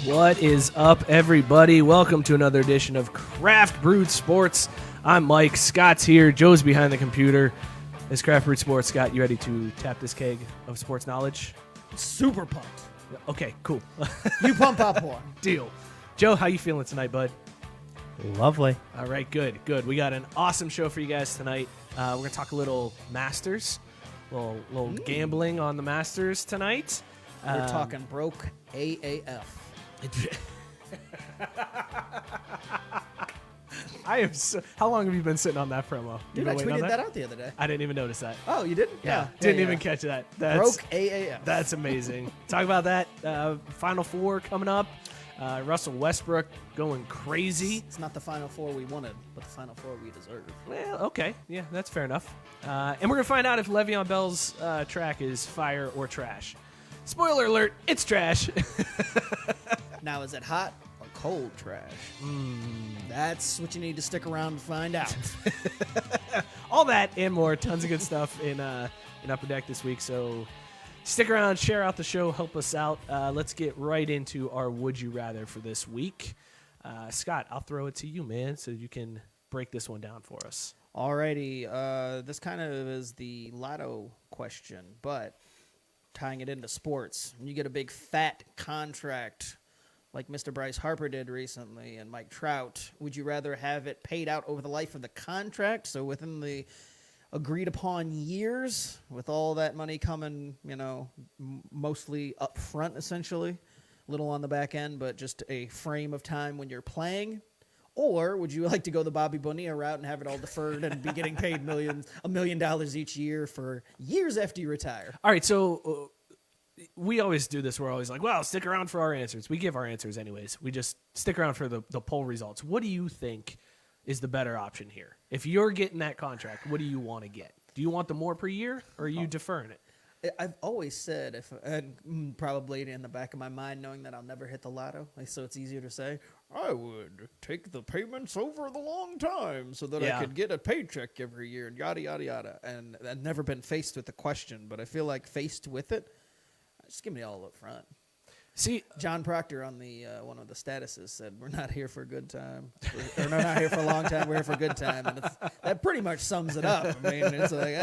What is up, everybody? Welcome to another edition of Craft Brewed Sports. I'm Mike. Scott's here. Joe's behind the computer. It's Craft Brewed Sports. Scott, you ready to tap this keg of sports knowledge? Super pumped. Okay, cool. You pump up one. Deal. Joe, how you feeling tonight, bud? Lovely. All right, good. We got an awesome show for you guys tonight. We're going to talk a little Masters, a little gambling on the Masters tonight. We're talking broke AAF. I am so. How long have you been sitting on that promo? You Dude, I been waiting on tweeted that out the other day. I didn't even notice that. Oh, you didn't? Didn't even catch that. That's, broke AAF. That's amazing. Talk about that. Final Four coming up. Russell Westbrook going crazy. It's not the Final Four we wanted, but the Final Four we deserve. Well, okay. Yeah, that's fair enough. And we're going to find out if Le'Veon Bell's track is fire or trash. Spoiler alert, it's trash. Now, is it hot or cold trash? That's what you need to stick around and find out. All that and more. Tons of good stuff in Upper Deck this week. So stick around, share out the show, help us out. Let's get right into our Would You Rather for this week. Scott, I'll throw it to you, man, so you can break this one down for us. Alrighty. This kind of is the lotto question, but tying it into sports. When you get a big fat contract like Mr. Bryce Harper did recently and Mike Trout, would you rather have it paid out over the life of the contract, so within the agreed upon years, with all that money coming, mostly up front essentially, little on the back end, but just a frame of time when you're playing? Or would you like to go the Bobby Bonilla route and have it all deferred and be getting paid $1 million each year for years after you retire? All right, so we always do this. We're always like, well, stick around for our answers. We give our answers anyways. We just stick around for the poll results. What do you think is the better option here? If you're getting that contract, what do you want to get? Do you want the more per year, or are you deferring it? I've always said, and probably in the back of my mind, knowing that I'll never hit the lotto, so it's easier to say, I would take the payments over the long time so that I could get a paycheck every year and yada, yada, yada. And I've never been faced with the question, but I feel like faced with it, just give me all up front. See, John Proctor on the one of the statuses said, we're not here for a good time. We're not here for a long time. We're here for a good time. And that pretty much sums it up. I mean, it's like,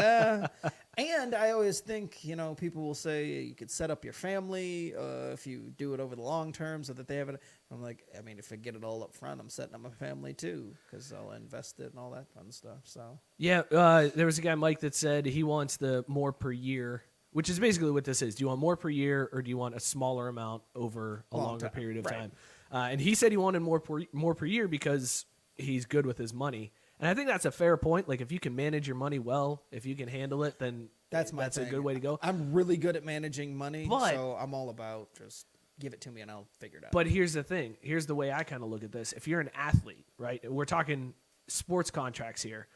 And I always think, people will say you could set up your family if you do it over the long term so that they have it. I'm like, if I get it all up front, I'm setting up my family too because I'll invest it and all that fun stuff. So yeah, there was a guy, Mike, that said he wants the more per year, which is basically what this is. Do you want more per year, or do you want a smaller amount over a longer period of time? And he said he wanted more per year because he's good with his money. And I think that's a fair point. Like, if you can manage your money well, if you can handle it, then that's a good way to go. I'm really good at managing money, so I'm all about just give it to me and I'll figure it out. But here's the thing. Here's the way I kind of look at this. If you're an athlete, right, we're talking sports contracts here,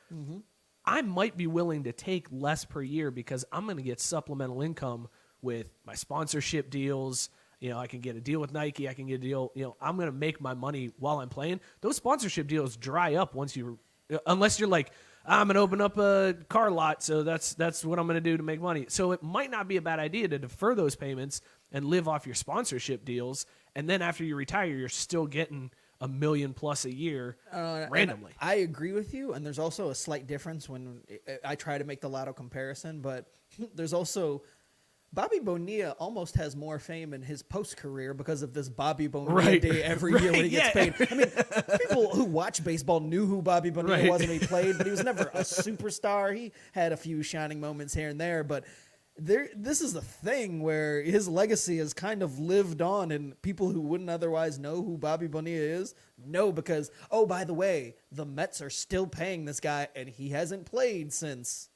I might be willing to take less per year because I'm going to get supplemental income with my sponsorship deals. I can get a deal with Nike. I can get a deal. I'm going to make my money while I'm playing. Those sponsorship deals dry up unless you're like, I'm going to open up a car lot, so that's what I'm going to do to make money. So it might not be a bad idea to defer those payments and live off your sponsorship deals. And then after you retire, you're still getting $1 million plus a year randomly. I agree with you, and there's also a slight difference when I try to make the lotto comparison, but there's also Bobby Bonilla almost has more fame in his post-career because of this Bobby Bonilla Day every year when he gets paid. I mean, people who watch baseball knew who Bobby Bonilla was when he played, but he was never a superstar. He had a few shining moments here and there, but this is the thing where his legacy has kind of lived on, and people who wouldn't otherwise know who Bobby Bonilla is know because, oh, by the way, the Mets are still paying this guy, and he hasn't played since,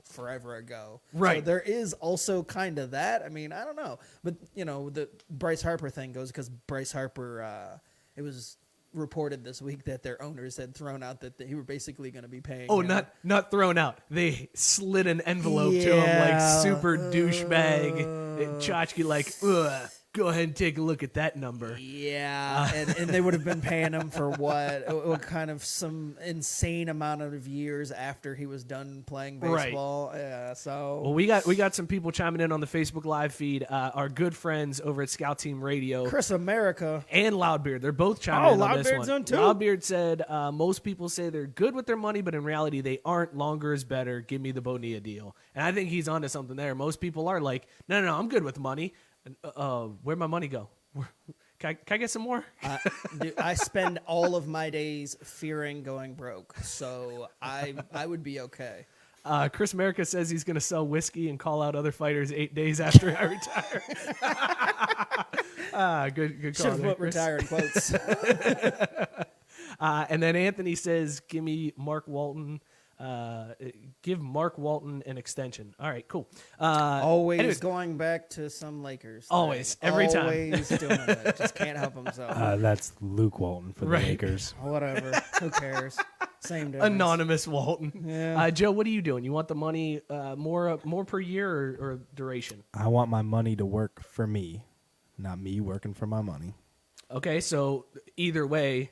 forever ago. Right. So there is also kind of that. I mean, I don't know. But, the Bryce Harper thing goes because Bryce Harper, it was reported this week that their owners had thrown out that he were basically going to be paying. Oh, not thrown out. They slid an envelope to him like super douchebag. Tchotchke like, ugh. go ahead and take a look at that number. Yeah, and they would have been paying him for what kind of some insane amount of years after he was done playing baseball. Right. Yeah, so Well, we got some people chiming in on the Facebook Live feed. Our good friends over at Scout Team Radio, Chris America and Loudbeard, they're both chiming in on this Loudbeard's one. on too. Loudbeard said most people say they're good with their money, but in reality they aren't. Longer is better. Give me the Bonilla deal, and I think he's onto something there. Most people are like, no, I'm good with money. Where'd my money go? Can I get some more? Dude, I spend all of my days fearing going broke, so I would be okay. Chris America says he's going to sell whiskey and call out other fighters 8 days after I retire. Good call Should there, put Chris. retire in quotes. And then Anthony says, give me Mark Walton. Give Mark Walton an extension. All right, cool. Always anyways, going back to some Lakers. Always, thing. every time. Always doing it. Just can't help himself. That's Luke Walton for the Right. Lakers. Whatever. Who cares? Same difference. Anonymous Walton. Yeah. Joe, what are you doing? You want the money more per year or duration? I want my money to work for me, not me working for my money. Okay, so either way,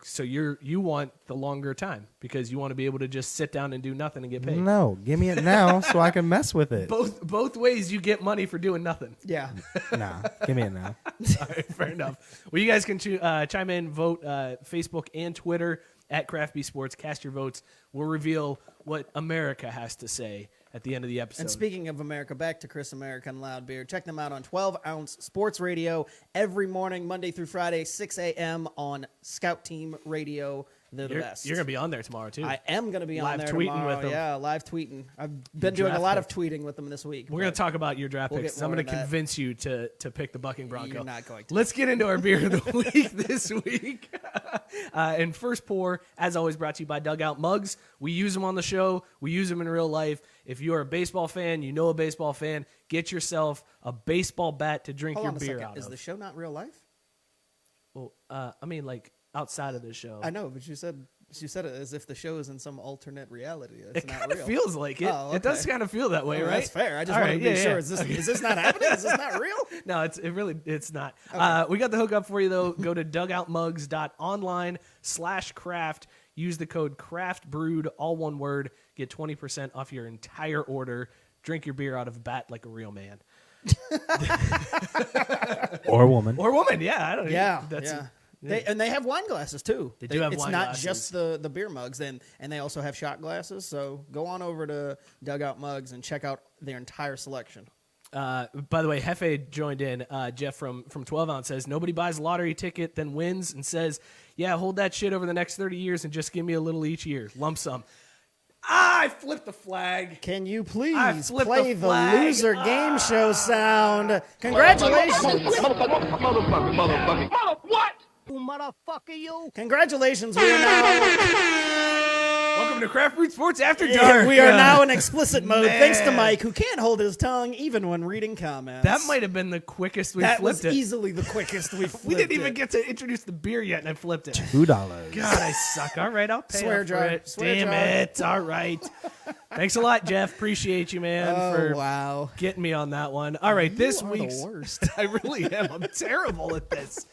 so you want the longer time because you want to be able to just sit down and do nothing and get paid. No, give me it now so I can mess with it. Both ways you get money for doing nothing. Yeah. Nah, give me it now. All right, fair enough. Well, you guys can chime in, vote Facebook and Twitter at Craft Bee Sports. Cast your votes. We'll reveal what America has to say at the end of the episode. And speaking of America, back to Chris America and Loud Beer. Check them out on 12 Ounce Sports Radio every morning, Monday through Friday, 6 a.m. on Scout Team Radio. They're the best. You're going to be on there tomorrow, too. I am going to be Live on there tweeting tomorrow. with them. Yeah, live tweeting. I've been doing a draft lot of pick. tweeting with them this week. We're going to talk about your draft We'll picks. get I'm more going to into that. convince you to pick the Bucking Bronco. You're not going to. Let's get into our beer of the week this week. And first pour, as always, brought to you by Dugout Mugs. We use them on the show. We use them in real life. If you're a baseball fan, you know a baseball fan, get yourself a baseball bat to drink Hold your on a beer second. out Is of. the show not real life? Well, I mean, like outside of the show. I know, but you said it as if the show is in some alternate reality. It's It not kind of real. feels like it. Oh, It does okay. kind of feel that way, Oh, right? That's fair. I just All wanted right, to be yeah, sure. yeah. Is this not happening? Is this not real? No, it's not. We got the hookup for you though. Go to dugoutmugs.online/craft. Use the code CRAFTBREWED, all one word. Get 20% off your entire order. Drink your beer out of a bat like a real man. Or woman. Or woman, yeah. I don't know. Yeah, That's yeah. They have wine glasses too. They do have it's wine not glasses. just the beer mugs, and they also have shot glasses. So go on over to Dugout Mugs and check out their entire selection. By the way, Hefe joined in. Jeff from 12 Ounce says, nobody buys a lottery ticket, then wins, and says, yeah, hold that shit over the next 30 years and just give me a little each year. Lump sum. I flipped the flag. Can you I please flipped play the the flag. loser game show sound? Congratulations. Motherfucker, you! Congratulations. We are now Welcome to Craft Brewed Sports After Dark. we are now in explicit mode Man. thanks to Mike, who can't hold his tongue even when reading comments. That might have been the quickest we That flipped was it. easily the quickest we flipped We didn't even it. get to introduce the beer yet, and I flipped it. $2. God, I suck. All right, I'll pay Swear up jar. for it. Swear Damn jar. it. All right. Thanks a lot, Jeff. Appreciate you, man, Oh, for wow. getting me on that one. All right, this are the week's worst. I really am. I'm terrible at this.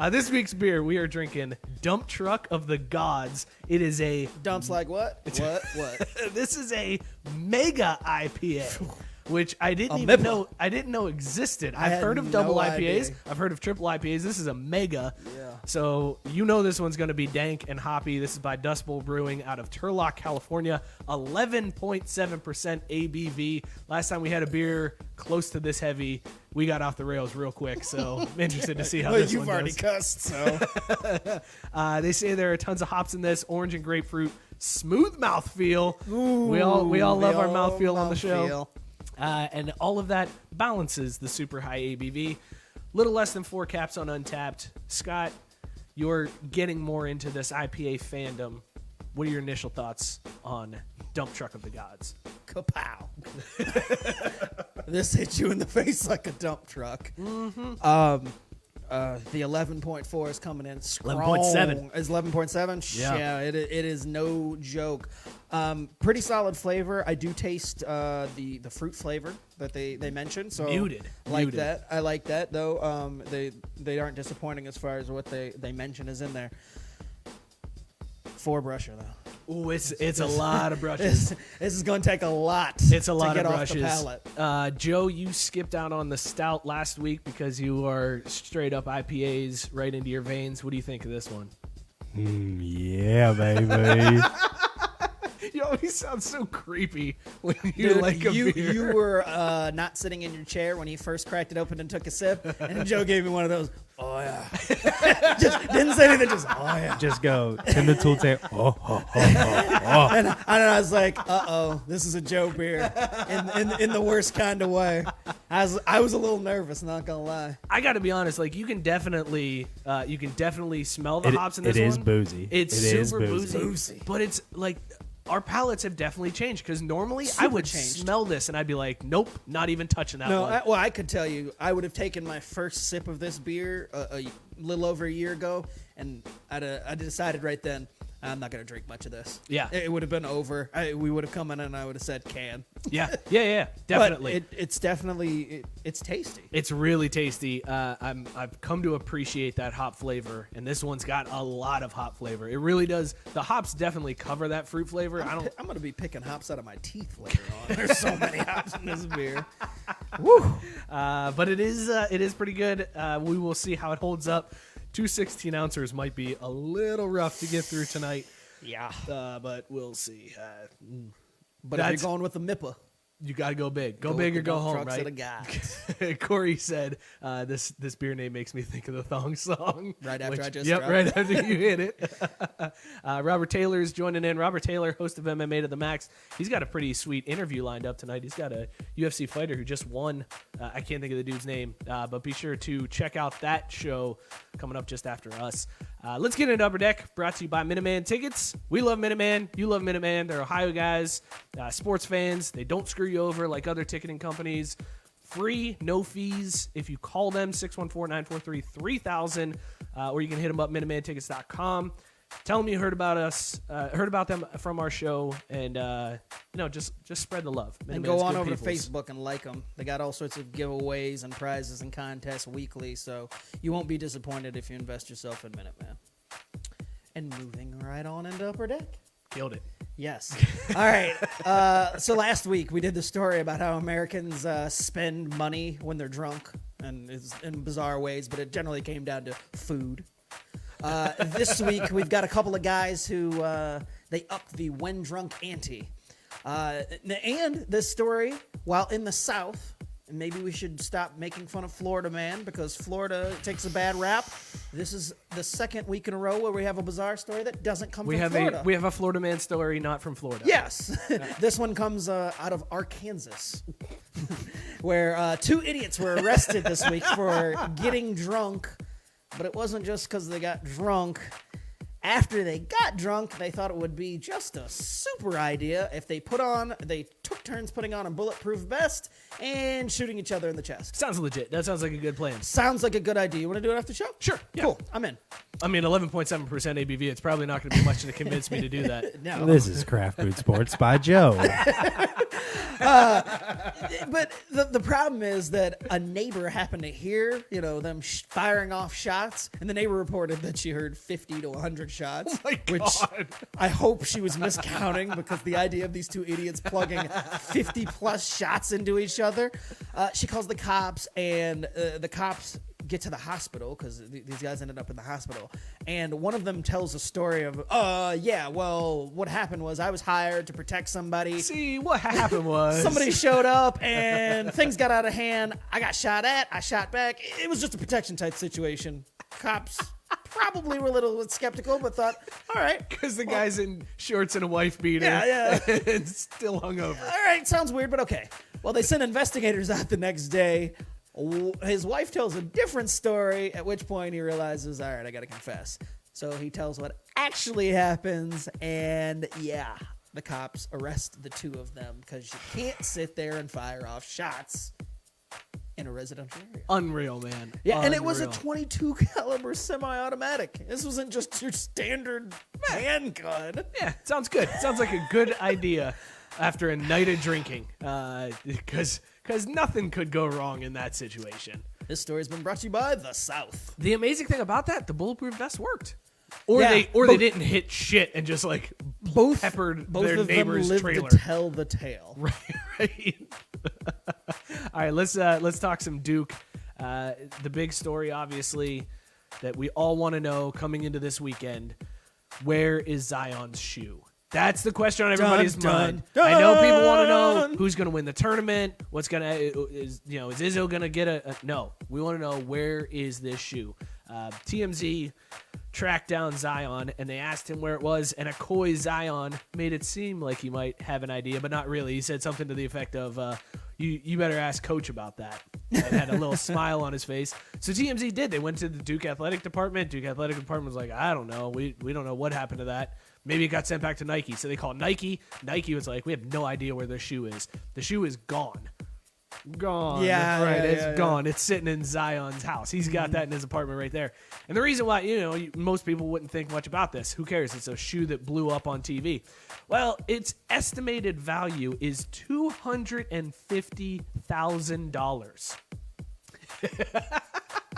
This week's beer, we are drinking Dump Truck of the Gods. It is a Dumps like what? What? this is a mega IPA, which I didn't A even MIPA. know. I didn't know existed. I've had heard of no double idea. IPAs. I've heard of triple IPAs. This is a mega. Yeah. So you know this one's going to be dank and hoppy. This is by Dust Bowl Brewing out of Turlock, California. 11.7% ABV. Last time we had a beer close to this heavy, we got off the rails real quick. So I'm interested to see how Well, this you've one already does. cussed, so. They say there are tons of hops in this, orange and grapefruit, smooth mouthfeel. We all love our mouthfeel on the show. And all of that balances the super high ABV. Little less than 4 caps on Untapped. Scott, you're getting more into this IPA fandom. What are your initial thoughts on Dump Truck of the Gods? Kapow. This hit you in the face like a dump truck. The 11.4 is coming in strong. 11.7. Is 11.7? Yeah. It is no joke. Pretty solid flavor. I do taste the fruit flavor that they mentioned. So Muted. That. I like that though. They aren't disappointing as far as what they mention is in there. 4 brusher though. Ooh, it's a lot of brushes. This is going to take a lot. It's a lot to of get brushes. Off the palate. Joe, you skipped out on the stout last week because you are straight up IPAs right into your veins. What do you think of this one? Yeah, baby. You always sound so creepy when you like a beer. You were not sitting in your chair when he first cracked it open and took a sip, and Joe gave me one of those. Oh yeah, just didn't say anything. Just oh yeah. Just go. Tim the Tool Tape. And I was like, this is a Joe beer, in the worst kind of way. I was a little nervous, not gonna lie. I got to be honest. Like you can definitely smell the hops in this one. It is one. boozy. It's It super is boozy, but it's like. Our palates have definitely changed because normally I would changed. smell this and I'd be like, nope, not even touching that No, one. I could tell you, I would have taken my first sip of this beer a little over a year ago, and I decided right then, I'm not going to drink much of this. Yeah. It would have been over. We would have come in and I would have said can. Yeah, definitely. But it's definitely, it's tasty. It's really tasty. I've come to appreciate that hop flavor, and this one's got a lot of hop flavor. It really does. The hops definitely cover that fruit flavor. I'm going to be picking hops out of my teeth later on. There's so many hops in this beer. Woo. But it is pretty good. We will see how it holds up. 2 16-ounces might be a little rough to get through tonight. Yeah. But we'll see. But if you're going with the MIPA, you got to go big. Go with big the or go dump home, trucks right? of the gods. Corey said, this beer name makes me think of the thong song. Right after I just Yep, dropped right it. after you hit it. Robert Taylor's joining in. Robert Taylor, host of MMA to the Max. He's got a pretty sweet interview lined up tonight. He's got a UFC fighter who just won. I can't think of the dude's name, but be sure to check out that show coming up just after us. Let's get into Upper Deck, brought to you by Minuteman Tickets. We love Minuteman. You love Minuteman. They're Ohio guys, sports fans. They don't screw you over like other ticketing companies. Free, no fees. If you call them, 614-943-3000, or you can hit them up, MinutemanTickets.com. Tell them you heard about us, heard about them from our show, and just spread the love. And go on over to Facebook and like them. They got all sorts of giveaways and prizes and contests weekly, so you won't be disappointed if you invest yourself in Minuteman. And moving right on into Upper Deck. Killed it. Yes. All right. So last week we did the story about how Americans spend money when they're drunk, and it's in bizarre ways, but it generally came down to food. This week we've got a couple of guys who they upped the when drunk ante. And this story, while in the South, and maybe we should stop making fun of Florida man because Florida takes a bad rap. This is the second week in a row where we have a bizarre story that doesn't come from Florida. We have a Florida man story not from Florida. Yes. This one comes out of Arkansas, where 2 idiots were arrested this week for getting drunk. But it wasn't just because they got drunk. After they got drunk, they thought it would be just a super idea if they took turns putting on a bulletproof vest and shooting each other in the chest. Sounds legit. That sounds like a good plan. Sounds like a good idea. You want to do it after the show? Sure. Yeah. Cool. I'm in. I mean, 11.7% ABV. It's probably not going to be much to convince me to do that. No. This is Craft Food Sports by Joe. But the problem is that a neighbor happened to hear, them firing off shots, and the neighbor reported that she heard 50 to 100 shots. Oh my God. Which I hope she was miscounting because the idea of these 2 idiots plugging 50 plus shots into each other. She calls the cops, and the cops get to the hospital because these guys ended up in the hospital. And one of them tells a story of, what happened was I was hired to protect somebody. See, what happened was Somebody showed up and things got out of hand. I got shot at. I shot back. It was just a protection type situation. Cops probably were a little bit skeptical, but thought, all right. because the guy's in shorts and a wife beater. Yeah. and still hungover. All right, sounds weird, but okay. Well, they sent investigators out the next day. His wife tells a different story, at which point he realizes, all right, I got to confess. So he tells what actually happens, and the cops arrest the 2 of them because you can't sit there and fire off shots in a residential area. Unreal, man. Yeah, and it was a Unreal. 22 caliber semi-automatic. This wasn't just your standard handgun. Yeah, sounds good. Sounds like a good idea after a night of drinking, because nothing could go wrong in that situation. This story's been brought to you by the South. The amazing thing about that, the bulletproof vest worked. Or Yeah, they both- didn't hit shit and just like Both peppered both their of them neighbor's lived trailer. to tell the tale. Right. All right, let's talk some Duke. The big story, obviously, that we all want to know coming into this weekend: where is Zion's shoe? That's the question on everybody's mind. I know people want to know who's going to win the tournament. What's going to is Izzo going to get a no? We want to know, where is this shoe? TMZ tracked down Zion and they asked him where it was, and a coy Zion made it seem like he might have an idea, but not really. He said something to the effect of, you better ask Coach about that, and had a little smile on his face. So TMZ did. They went to the Duke Athletic Department. Duke Athletic Department was like, I don't know. We don't know what happened to that. Maybe it got sent back to Nike. So they called Nike. Nike was like, we have no idea where the shoe is. The shoe is gone. Gone. Yeah, right. yeah, It's yeah, gone. It's sitting in Zion's house. He's got that in his apartment right there. And the reason why, most people wouldn't think much about this. Who cares? It's a shoe that blew up on TV. Well, its estimated value is $250,000.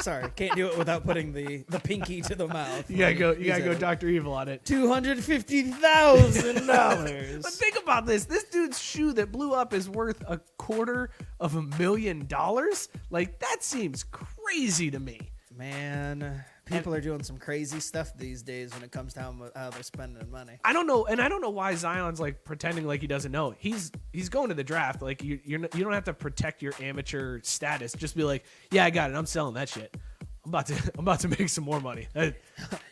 Sorry, can't do it without putting the pinky to the mouth. You gotta go Dr. Evil on it. $250,000. But think about this. This dude's shoe that blew up is worth $250,000. Like, that seems crazy to me. Man, people are doing some crazy stuff these days when it comes to how they're spending money. I don't know, and I don't know why Zion's like pretending like he doesn't know. He's going to the draft. Like, you don't have to protect your amateur status. Just be like, yeah, I got it. I'm selling that shit. I'm about to make some more money.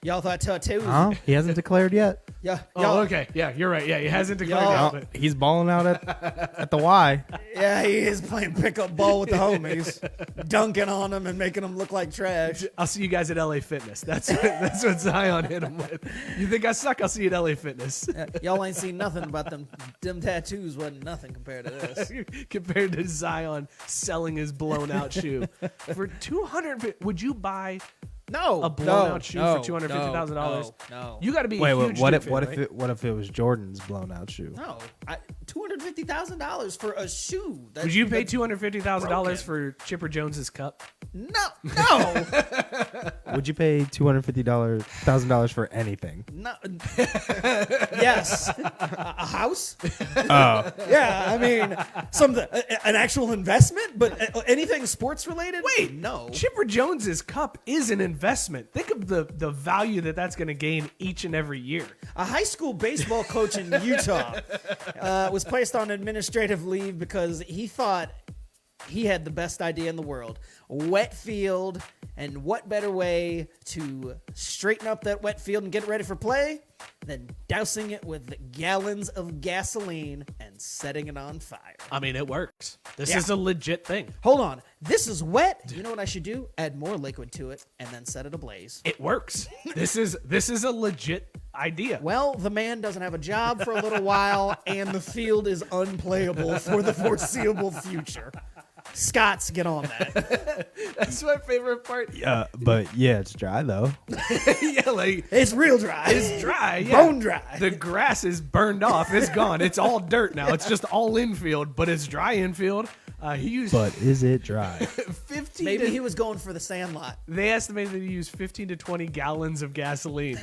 Y'all thought tattoos? Huh? He hasn't declared yet. Yeah. Oh, okay. Yeah, you're right. Yeah, he hasn't declared Y'all- it. But He's balling out at the Y. Yeah, he is playing pickup ball with the homies, dunking on them and making them look like trash. I'll see you guys at LA Fitness. That's what Zion hit him with. You think I suck? I'll see you at LA Fitness. Y'all ain't seen nothing about them. Them tattoos wasn't nothing compared to this. Compared to Zion selling his blown out shoe for $200. Would you buy No, a blown out shoe for $250,000? No, You got to be Wait, a huge what Duke if what fan, if right? what if it was Jordan's blown out shoe? no. $250,000 for a shoe. Would you pay $250,000 broken. for Chipper Jones's cup? No. Would you pay $250,000 for anything? No. Yes. A house? Oh, Yeah, I mean, an actual investment, but anything sports related? Wait, no. Chipper Jones's cup is an investment. Think of the value that's going to gain each and every year. A high school baseball coach in Utah was placed on administrative leave because he thought he had the best idea in the world. Wet field, and what better way to straighten up that wet field and get it ready for play than dousing it with gallons of gasoline and setting it on fire. I mean, it works. This Yeah. is a legit thing. Hold on. This is wet. You know what I should do? Add more liquid to it and then set it ablaze. It works. This is a legit idea. Well, the man doesn't have a job for a little while, and the field is unplayable for the foreseeable future. Scots, get on that. That's my favorite part. yeah, but yeah, it's dry though. Yeah, like It's real dry. it's dry. Yeah. Bone dry. The grass is burned off. It's gone. It's all dirt now. It's just all infield, but it's dry infield. He used But is it dry? 15. Maybe to, he was going for the sandlot. they estimated that he used 15 to 20 gallons of gasoline.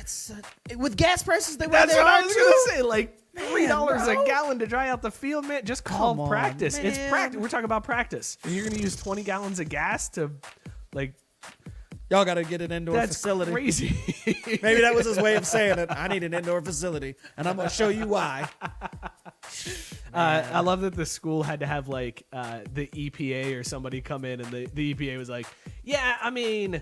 With gas prices, they were That's there what I now, was too. gonna say. Like $3 bro. a gallon to dry out the field, man. Just call Come on, practice. It's man. practice. We're talking about practice. And you're gonna use 20 gallons of gas to, like, Y'all got to get an indoor that's facility. crazy. Maybe that was his way of saying it. I need an indoor facility, and I'm going to show you why. I love that the school had to have like the EPA or somebody come in, and the EPA was like, "Yeah, I mean,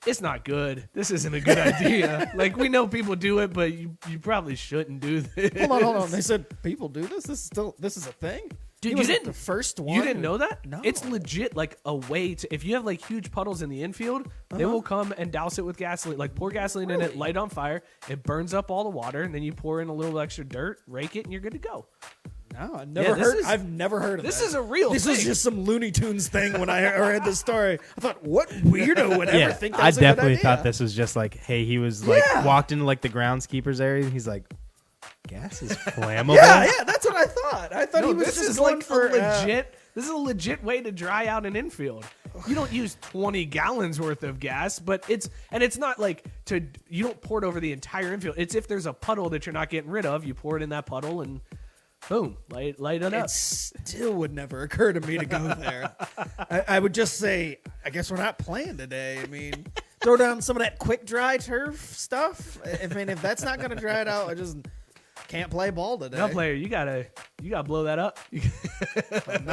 it's not good. This isn't a good idea. Like, we know people do it, but you probably shouldn't do this." Hold on. They said people do this. This is a thing. Dude, He you wasn't didn't- the first one. You didn't know that? No. It's legit like a way to, if you have like huge puddles in the infield, they will come and douse it with gasoline. Like, pour gasoline in it, light on fire. It burns up all the water, and then you pour in a little extra dirt, rake it, and you're good to go. No, I've Yeah, never this heard. is- I've never heard of This that. is a real This thing. was just some Looney Tunes thing when I read the story. I thought, what weirdo would ever Yeah, think I that's a good definitely idea? thought this was just like, hey, he was like Yeah. walked into like the groundskeeper's area. And he's like, gas is flammable. Yeah, that's what I thought. I thought No, he was this just is going like for a legit. This is a legit way to dry out an infield. You don't use 20 gallons worth of gas, but it's not like you don't pour it over the entire infield. It's if there's a puddle that you're not getting rid of, you pour it in that puddle and boom, light it up. It still would never occur to me to go there. I would just say, I guess we're not playing today. I mean, throw down some of that quick dry turf stuff. I mean, if that's not going to dry it out, I just can't play ball today. No player, you gotta blow that up. I'm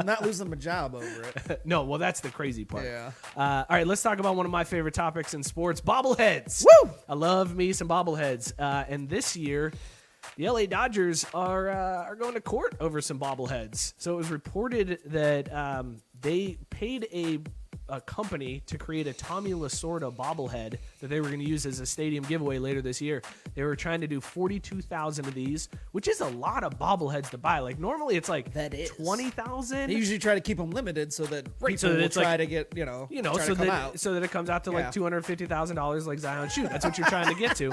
not losing my job over it. No, well that's the crazy part. Yeah. All right, let's talk about one of my favorite topics in sports: bobbleheads. Woo! I love me some bobbleheads. And this year, the LA Dodgers are going to court over some bobbleheads. So it was reported that they paid a company to create a Tommy Lasorda bobblehead that they were going to use as a stadium giveaway later this year. They were trying to do 42,000 of these, which is a lot of bobbleheads to buy. Like normally it's like That is. 20,000. They usually try to keep them limited so that people so that will it's try like- to get, try so to come that out. so that it comes out to like Yeah. $250,000 like Zion Shoot. That's what you're trying to get to.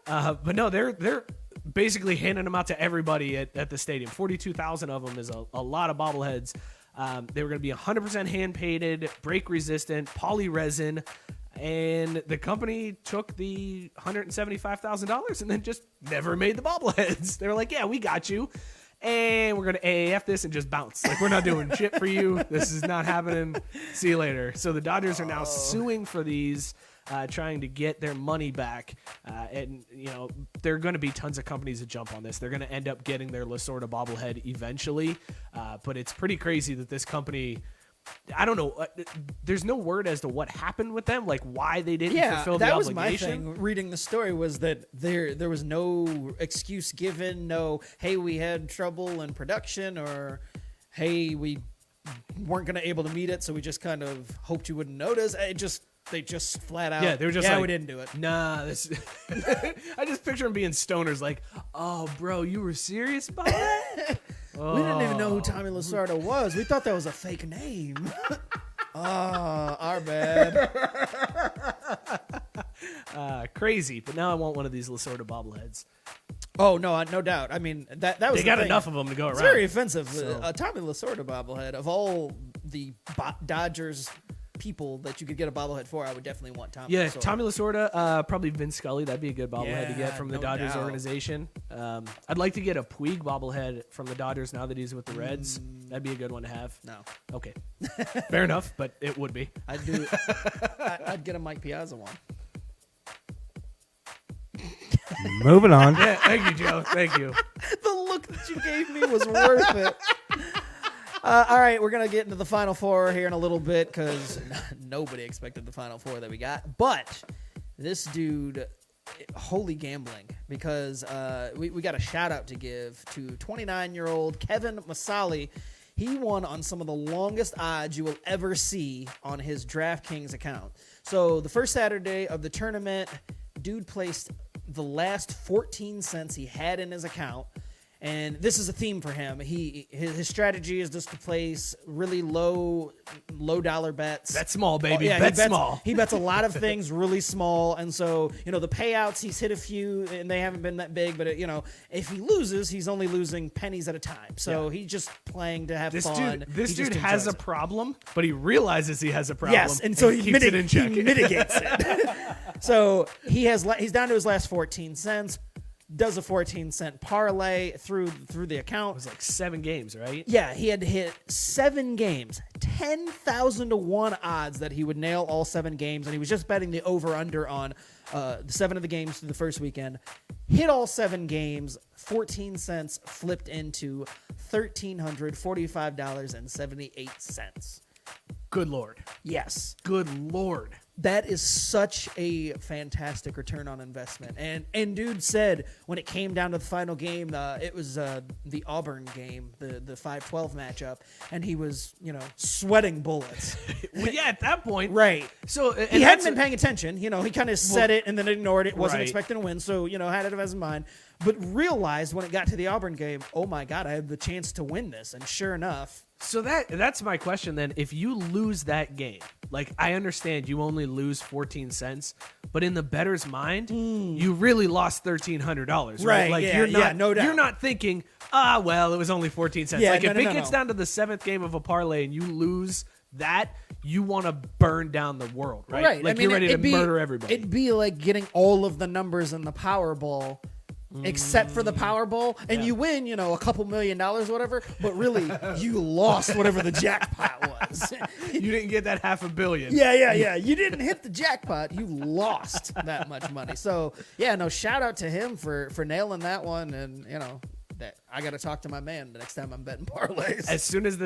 But no, they're basically handing them out to everybody at the stadium. 42,000 of them is a lot of bobbleheads. They were going to be 100% hand painted, break resistant, poly resin, and the company took the $175,000 and then just never made the bobbleheads. They were like, "Yeah, we got you." And we're going to AAF this and just bounce. Like, we're not doing shit for you. This is not happening. See you later. So the Dodgers are now suing for these, trying to get their money back. And, there are going to be tons of companies that jump on this. They're going to end up getting their Lasorda bobblehead eventually. But it's pretty crazy that this company, I don't know, there's no word as to what happened with them, like why they didn't fulfill the that was obligation. my thing. Reading the story was that there was no excuse given. No, hey, we had trouble in production, or hey, we weren't going to able to meet it, so we just kind of hoped you wouldn't notice. They just flat out. Yeah, they were just like, we didn't do it. Nah, this. I just picture them being stoners, like, oh, bro, you were serious about that? We didn't even know who Tommy Lasorda was. We thought that was a fake name. Our bad. Crazy, but now I want one of these Lasorda bobbleheads. Oh no, no doubt. I mean that was They the got thing. enough of them to go It's around. very offensive. So- A Tommy Lasorda bobblehead of all the Dodgers people that you could get a bobblehead for, I would definitely want Tommy. Yeah, Lasorda. Tommy Lasorda, probably Vince Scully. That'd be a good bobblehead to Yeah, get from the no Dodgers doubt. organization. I'd like to get a Puig bobblehead from the Dodgers now that he's with the Reds. That'd be a good one to have. No, Okay, fair enough, but it would be. I'd do. I'd get a Mike Piazza one. Moving on. Yeah, thank you, Joe. Thank you. The look that you gave me was worth it. All right, we're going to get into the Final Four here in a little bit because nobody expected the Final Four that we got. But this dude, holy gambling, because we got a shout-out to give to 29-year-old Kevin Masali. He won on some of the longest odds you will ever see on his DraftKings account. So the first Saturday of the tournament, dude placed the last 14 cents he had in his account. And this is a theme for him. His strategy is just to place really low dollar bets. Bet small, baby. Yeah, Bet he bets small. He bets a lot of things really small, and so the payouts, he's hit a few, and they haven't been that big. But if he loses, he's only losing pennies at a time. So he's just playing to have fun. This He just dude has a enjoys it. problem, but he realizes he has a problem. Yes, and so he keeps it in check. mitigates it. So he's down to his last 14 cents. Does a 14-cent parlay through the account. It was like 7 games, right? Yeah, he had to hit 7 games, 10,000 to 1 odds that he would nail all 7 games, and he was just betting the over/under on the 7 of the games through the first weekend. Hit all 7 games, 14 cents flipped into $1,345.78. Good Lord. Yes. Good Lord. That is such a fantastic return on investment. And dude said when it came down to the final game, it was the Auburn game, the 5-12 matchup, and he was, sweating bullets. Well, yeah, at that point. Right. So He hadn't been paying attention. He kind of said it and then ignored it. Wasn't Right. expecting to win, so, had it in his mind. But realized when it got to the Auburn game, oh my God, I have the chance to win this. And sure enough. So that's my question then. If you lose that game, like I understand you only lose 14 cents, but in the bettor's mind, you really lost $1,300, right? Like yeah, no doubt. You're not thinking, well, it was only 14 cents. Yeah, like no, if no, it no, gets no. down to the 7th game of a parlay and you lose that, you want to burn down the world, right? Like you're ready to murder everybody. It'd be like getting all of the numbers in the Powerball. Except for the Powerball, and you win, a couple $1 million, whatever. But really, you lost whatever the jackpot was. You didn't get that $500 million. Yeah. You didn't hit the jackpot. You lost that much money. So shout out to him for nailing that one, and that I got to talk to my man the next time I'm betting parlays. As soon as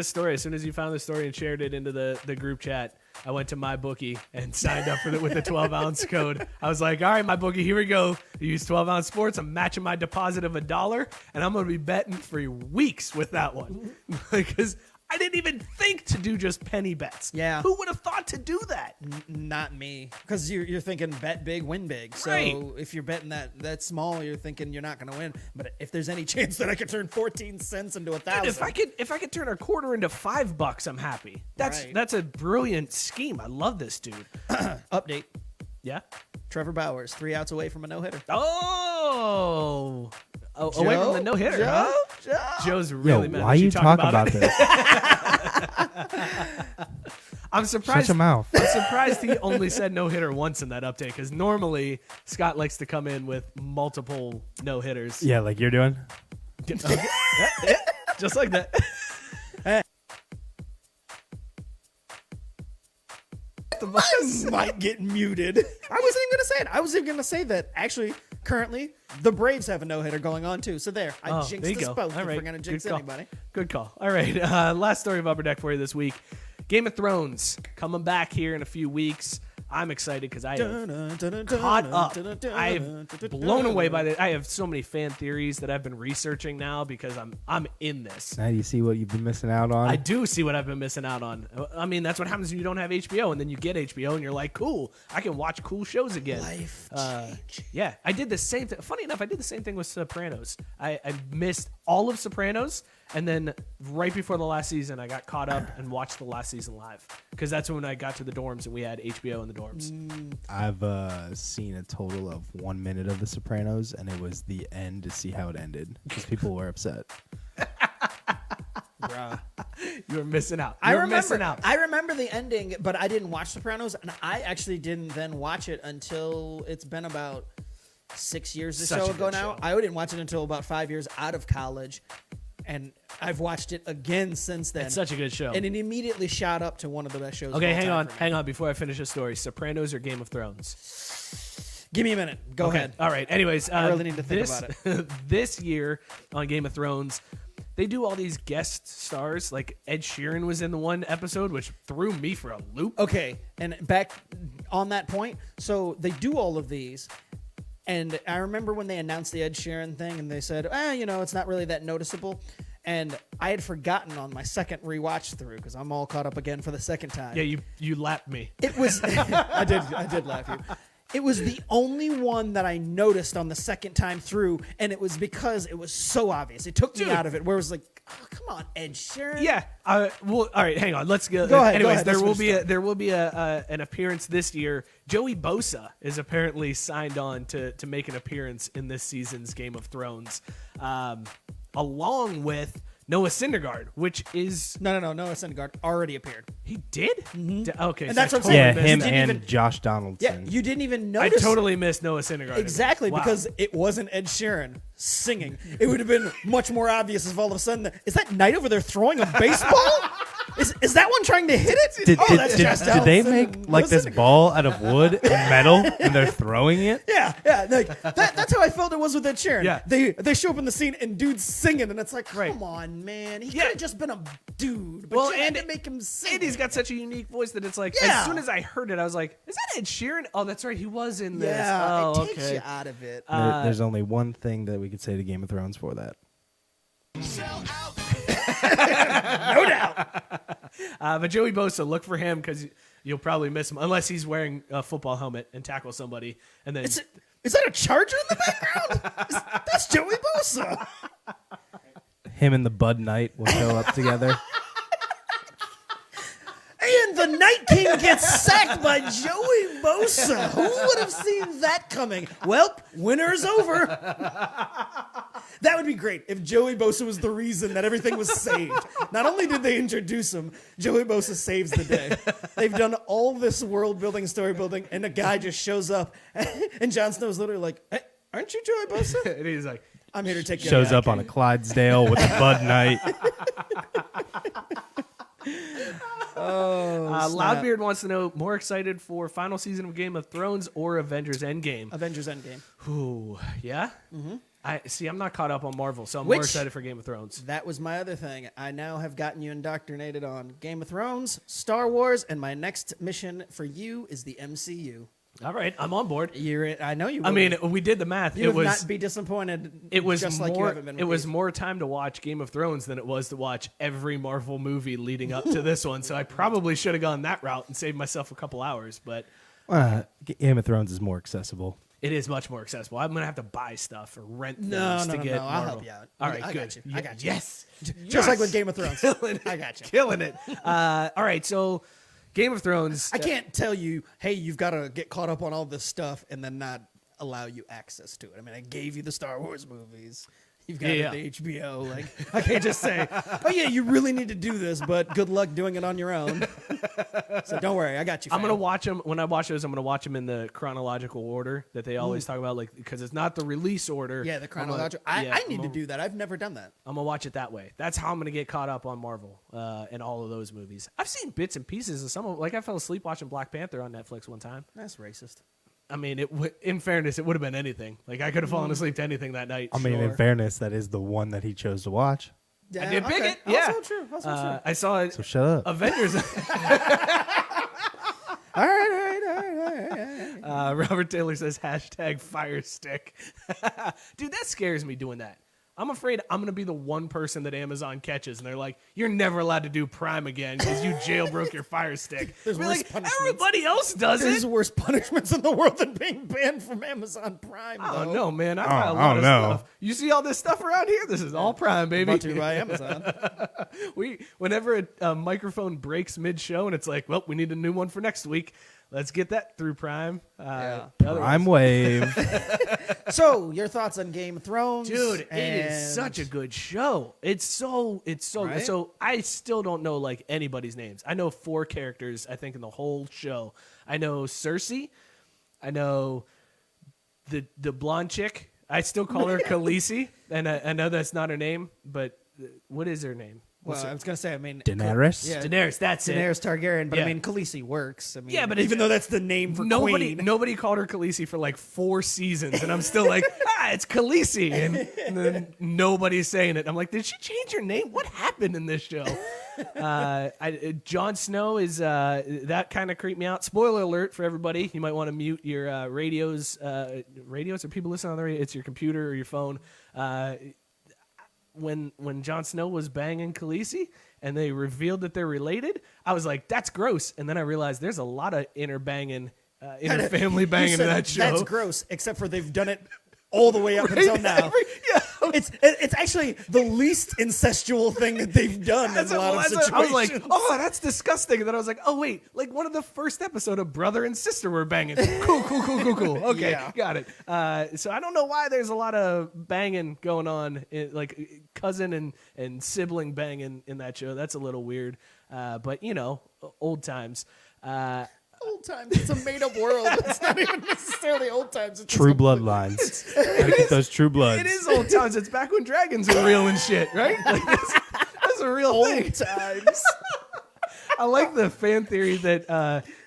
you found the story and shared it into the group chat, I went to my bookie and signed up for it with the 12-ounce code. I was like, all right, my bookie, here we go. You use 12-ounce sports. I'm matching my deposit of $1, and I'm going to be betting for weeks with that one. Because I didn't even think to do just penny bets. Yeah. Who would have thought to do that? Not me. Because you're thinking bet big, win big. So Right. if you're betting that small, you're thinking you're not going to win. But if there's any chance that I could turn 14 cents into 1,000. Dude, if I could turn a quarter into $5, I'm happy. Right. That's a brilliant scheme. I love this dude. Update. Yeah. Trevor Bowers, 3 outs away from a no-hitter. Oh, away from the no-hitter, huh? Joe's really mad. Why are you talking about this? I'm surprised. Shut your mouth. I'm surprised he only said no-hitter once in that update, because normally Scott likes to come in with multiple no-hitters. Yeah, like you're doing. Just like that. I might get muted. I wasn't even going to say it. I was even going to say that actually, currently, the Braves have a no-hitter going on too. So there, I jinxed there you us go. both All if right. we're going to jinx Good call. anybody. Good call. All right. Last story of Upper Deck for you this week. Game of Thrones coming back here in a few weeks. I'm excited because I have caught up. I've blown away by it. I have so many fan theories that I've been researching now because I'm in this. Now you see what you've been missing out on. I do see what I've been missing out on. I mean, that's what happens when you don't have HBO, and then you get HBO, and you're like, cool, I can watch cool shows again. Life Yeah, I did the same thing. Funny enough, I did the same thing with Sopranos. I missed all of Sopranos, and then right before the last season, I got caught up and watched the last season live, because that's when I got to the dorms and we had HBO in the dorms. I've seen a total of 1 minute of The Sopranos, and it was the end to see how it ended because people were upset. Bruh. You were missing out. I remember the ending, but I didn't watch Sopranos, and I actually didn't then watch it until it's been about 6 years or Such so a ago good now. show. I didn't watch it until about 5 years out of college, and I've watched it again since then. It's such a good show. And it immediately shot up to one of the best shows. Okay, of all time for me. hang on. Before I finish the story, Sopranos or Game of Thrones? Give me a minute. Go ahead. All right. Anyways, I really need to think about it. This year on Game of Thrones, they do all these guest stars. Like Ed Sheeran was in the one episode, which threw me for a loop. Okay, and back on that point, so they do all of these, and I remember when they announced the Ed Sheeran thing, and they said, it's not really that noticeable, and I had forgotten on my second rewatch through, because I'm all caught up again for the second time. Yeah, you lapped me. It was, I did laugh you. It was the only one that I noticed on the second time through, and it was because it was so obvious. It took me out of it, where it was like, oh, come on, Ed Sheeran. Yeah. Well, all right. Hang on. Let's go. Go ahead. Anyways, Let's there will be an appearance this year. Joey Bosa is apparently signed on to make an appearance in this season's Game of Thrones, along with Noah Syndergaard, which is No. Noah Syndergaard already appeared. he did. Okay, And so that's I what I'm totally saying. Yeah, missed him that. didn't and even- Josh Donaldson. Yeah, you didn't even I notice. totally missed Noah Syndergaard. Exactly, Wow. because it wasn't Ed Sheeran singing. It would have been much more obvious if all of a sudden, is that Knight over there throwing a baseball? Is that one trying to hit it? Did they make like this ball out of wood and metal and they're throwing it? Yeah. Like that's how I felt it was with Ed Sheeran. Yeah. They show up in the scene and dude's singing, and it's like, come Right. on, man. He Yeah. could have just been a dude. But Well, you had and to make him sing. And he's got such a unique voice that it's like, Yeah. as soon as I heard it, I was like, is that Ed Sheeran? Oh, that's right. He was in this. Yeah, Oh, it takes okay. you out of it. There's only one thing that we could say to Game of Thrones for that. No doubt. But Joey Bosa, look for him because you'll probably miss him unless he's wearing a football helmet and tackles somebody. And then Is that a charger in the background? That's Joey Bosa. Him and the Bud Knight will show up together. And the Night King gets sacked by Joey Bosa. Who would have seen that coming? Well, winter's over. That would be great if Joey Bosa was the reason that everything was saved. Not only did they introduce him, Joey Bosa saves the day. They've done all this world building, story building, and a guy just shows up, and Jon Snow's literally like, hey, aren't you Joey Bosa? and he's like, I'm here to take you Shows out. up on a Clydesdale with a Bud Knight. Loudbeard wants to know, more excited for final season of Game of Thrones or Avengers Endgame? Avengers Endgame. Ooh, yeah? Mm-hmm. I'm not caught up on Marvel, so I'm Which- more excited for Game of Thrones. That was my other thing. I now have gotten you indoctrinated on Game of Thrones, Star Wars, and my next mission for you is the MCU. All right, I'm on board. I know you will. I mean, we did the math. you It would was not be disappointed. it was just more like you haven't been. it with was these. more time to watch Game of Thrones than it was to watch every Marvel movie leading up to this one. So I probably should have gone that route and saved myself a couple hours, but Game of Thrones is more accessible. it is much more accessible. I'm gonna have to buy stuff or rent things No, to get. I'll Marvel. help you out. All right, I good. got you. I got you. Yes, Just like with Game of Thrones. killing it. I got you. Killing it. All right, so Game of Thrones. I can't tell you, hey, you've got to get caught up on all this stuff and then not allow you access to it. I mean, I gave you the Star Wars movies. You've got Yeah. the HBO. Like, I can't just say, oh, yeah, you really need to do this, but good luck doing it on your own. So don't worry. I got you. I'm fam. gonna watch them when I watch those. I'm gonna watch them in the chronological order that they always talk about, like because it's not the release order. Yeah, the I'm gonna- chronological. yeah, I need to do that. I've never done that. I'm gonna watch it that way. That's how I'm gonna get caught up on Marvel and all of those movies. I've seen bits and pieces of some of. Like I fell asleep watching Black Panther on Netflix one time. That's racist. I mean, in fairness, it would have been anything. Like I could have fallen asleep to anything that night. I mean, Sure. in fairness, that is the one that he chose to watch. Yeah, I did pick okay. it. Yeah, Also true. Also true. I saw it. So shut up. Avengers. All right. Robert Taylor says hashtag Fire Stick. Dude, that scares me doing that. I'm afraid I'm going to be the one person that Amazon catches, and they're like, you're never allowed to do Prime again because you jailbroke your Fire Stick. There's Be worse like, punishments. everybody else does There's it. worse punishments in the world than being banned from Amazon Prime. I don't though. know, man. I got a I lot don't of know. stuff. You see all this stuff around here? This is all Prime, baby. Brought to you by Amazon. Whenever a microphone breaks mid-show and it's like, well, we need a new one for next week. Let's get that through Prime. Otherwise- Prime Wave. So, your thoughts on Game of Thrones? Dude, it and- is such a good show. It's so Right? good. So I still don't know like anybody's names. I know 4 characters, I think, in the whole show. I know Cersei. I know the blonde chick. I still call her Khaleesi, and I know that's not her name, but what is her name? Well, I was gonna say, I mean, Daenerys? Yeah, Daenerys. That's it. Daenerys Targaryen, but Yeah. I mean, Khaleesi works. I mean, Yeah, but even it's- though that's the name for Queen, Nobody called her Khaleesi for like 4 seasons, and I'm still like, it's Khaleesi, and then nobody's saying it. I'm like, did she change her name? What happened in this show? Jon Snow is that kind of creeped me out. Spoiler alert for everybody: you might want to mute your radios. Radios or people listening on the radio. It's your computer or your phone. When Jon Snow was banging Khaleesi and they revealed that they're related, I was like, that's gross. And then I realized there's a lot of inner family You banging in said that show. That's gross, except for they've done it all the way up until now. Yeah. It's actually the least incestual thing that they've done in a lot of situations. I was like, oh, that's disgusting. And then I was like, oh, wait, like one of the first episode of brother and sister were banging. Cool. Okay, Yeah. got it. So I don't know why there's a lot of banging going on, like cousin and sibling banging in that show. That's a little weird. But, you know, old times. old times. It's a made-up world. It's not even necessarily old times. It's True just bloodlines. Gotta get those true bloods. It is old times. It's back when dragons were real and shit, right? Like, that's a real old thing. times. I like the fan theory that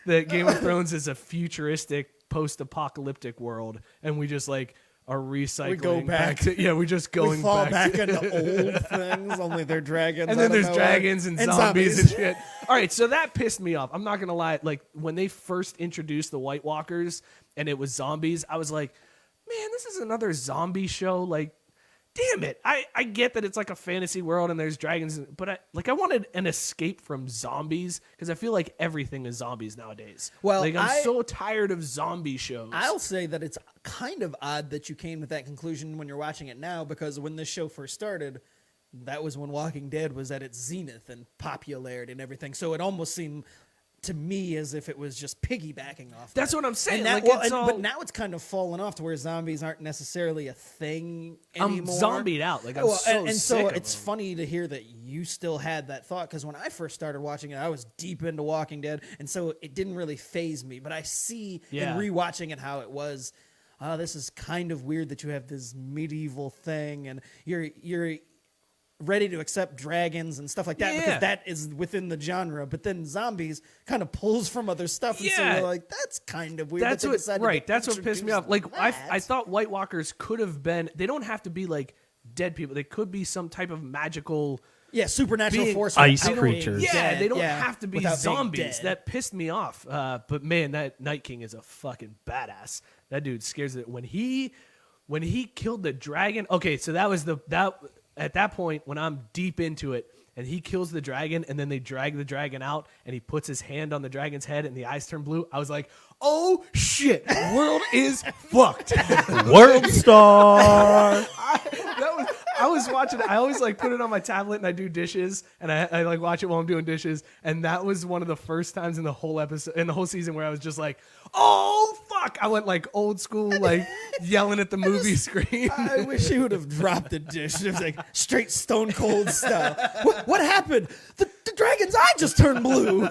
that Game of Thrones is a futuristic post-apocalyptic world, and we just like are recycling. We go back. to, we're just going we fall back into old things. Only they're dragons. and then there's dragons and zombies and shit. All right, so that pissed me off. I'm not gonna lie. Like when they first introduced the White Walkers and it was zombies, I was like, man, this is another zombie show. Like, damn it. I get that it's like a fantasy world and there's dragons, but I wanted an escape from zombies because I feel like everything is zombies nowadays. Well, like I'm so tired of zombie shows. I'll say that it's kind of odd that you came to that conclusion when you're watching it now, because when this show first started, that was when Walking Dead was at its zenith and popularity and everything. So it almost seemed to me as if it was just piggybacking off. That's what I'm saying. And Like, but now it's kind of fallen off to where zombies aren't necessarily a thing anymore. I'm zombied out. Like I'm so and sick so of it's them. funny to hear that you still had that thought, because when I first started watching it, I was deep into Walking Dead, and so it didn't really faze me. But I see in rewatching it how it was. This is kind of weird that you have this medieval thing, and you're ready to accept dragons and stuff like that because that is within the genre. But then zombies kind of pulls from other stuff, and so you're like, that's kind of weird. That's that they what decided to right. That's what pissed me off. Like that. I thought White Walkers could have been. They don't have to be like dead people. They could be some type of magical. Yeah, supernatural force. ice without being creatures. Yeah, dead, they don't have to be without being zombies. dead. That pissed me off. But man, that Night King is a fucking badass. That dude scares it. When he killed the dragon. Okay, so that was at that point when I'm deep into it, and he kills the dragon, and then they drag the dragon out, and he puts his hand on the dragon's head, and the eyes turn blue. I was like, oh shit, the world is fucked. World star. I was watching. I always like put it on my tablet and I do dishes, and I like watch it while I'm doing dishes. And that was one of the first times in the whole episode, in the whole season, where I was just like, "Oh fuck!" I went like old school, like yelling at the movie screen. I wish he would have dropped the dish. It was like straight Stone Cold style. What happened? The dragon's eye just turned blue.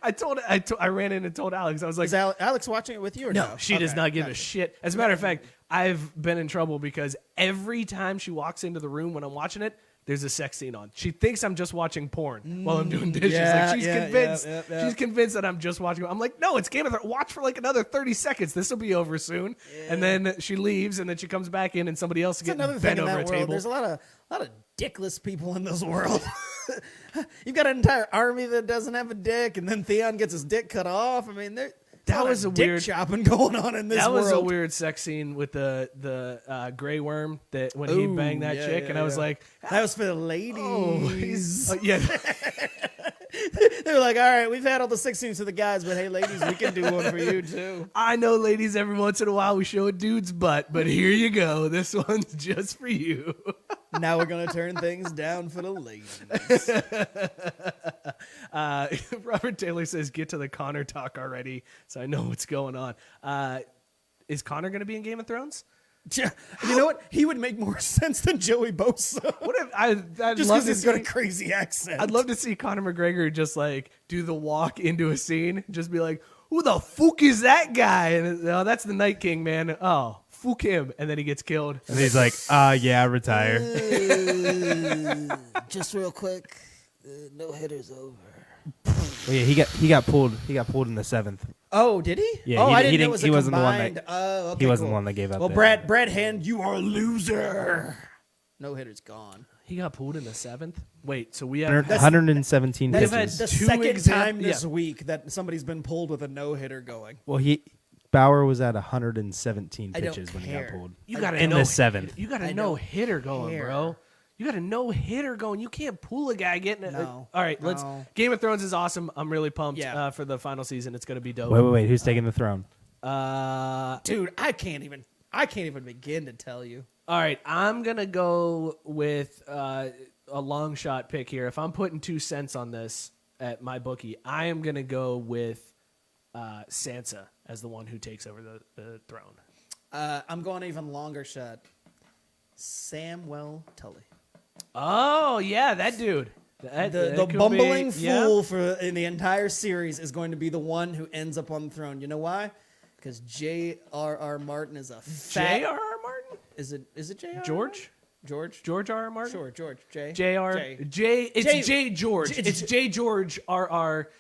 I ran in and told Alex. I was like, Is Alex watching it with you or no? She does Okay, not give gotcha. a shit. As a matter of fact, I've been in trouble because every time she walks into the room when I'm watching it, there's a sex scene on. She thinks I'm just watching porn while I'm doing dishes. yeah, like she's yeah, convinced. yeah. She's convinced that I'm just watching. I'm like, no, it's Game of Thrones. Watch for like another 30 seconds. This will be over soon. Yeah. And then she leaves, and then she comes back in, and somebody else is That's getting another thing bent in over that a world. table. There's a lot of dickless people in this world. You've got an entire army that doesn't have a dick, and then Theon gets his dick cut off. I mean, That was a dick weird chopping going on in this That world. was a weird sex scene with the gray worm that when he banged that chick, and I was like, that was for the ladies. yeah. They were like, all right, we've had all the sex scenes for the guys, but hey, ladies, we can do one for you too. I know, ladies, every once in a while we show a dude's butt, but here you go. This one's just for you. Now we're gonna turn things down for the ladies. Robert Taylor says, get to the Connor talk already, so I know what's going on. Is Connor going to be in Game of Thrones? You know what? He would make more sense than Joey Bosa. What if I'd Just love because to he's see, got a crazy accent. I'd love to see Conor McGregor just like do the walk into a scene, just be like, who the fuck is that guy? And oh, that's the Night King, man. Oh, fuck him. And then he gets killed. And he's like, yeah, retire. Just real quick, no hitters over. Well, yeah, he got pulled in the 7th. Oh, did he? Yeah, oh, he I didn't- didn't know it was he a wasn't the one combined. that- Oh, okay, he wasn't cool. the one that gave up Well, that. Brad Hand, you are a loser. No hitter's gone. He got pulled in the 7th? Wait, so we have 117 That's pitches. the Two second time this yeah. week that somebody's been pulled with a no hitter going. Well, Bauer was at 117 I don't pitches when he got care. pulled. You got in the 7th. You got a I no don't hitter going, care. bro. You got a no hitter going. You can't pull a guy getting it. No. All right, let's. No. Game of Thrones is awesome. I'm really pumped Yeah. for the final season. It's gonna be dope. Wait. Who's taking the throne? Dude, I can't even begin to tell you. All right, I'm gonna go with a long shot pick here. If I'm putting 2 cents on this at my bookie, I am gonna go with Sansa as the one who takes over the throne. I'm going even longer shot. Samwell Tully. Oh yeah, that dude. That The could bumbling be- yeah. fool in the entire series is going to be the one who ends up on the throne. You know why? Because J.R.R. Martin is a fat. J.R.R. Martin? Is it J.R.R.? George? George? George R. R. Martin? Sure, George. J. J.R. J. J. It's J- J. George. It's J. George R. R.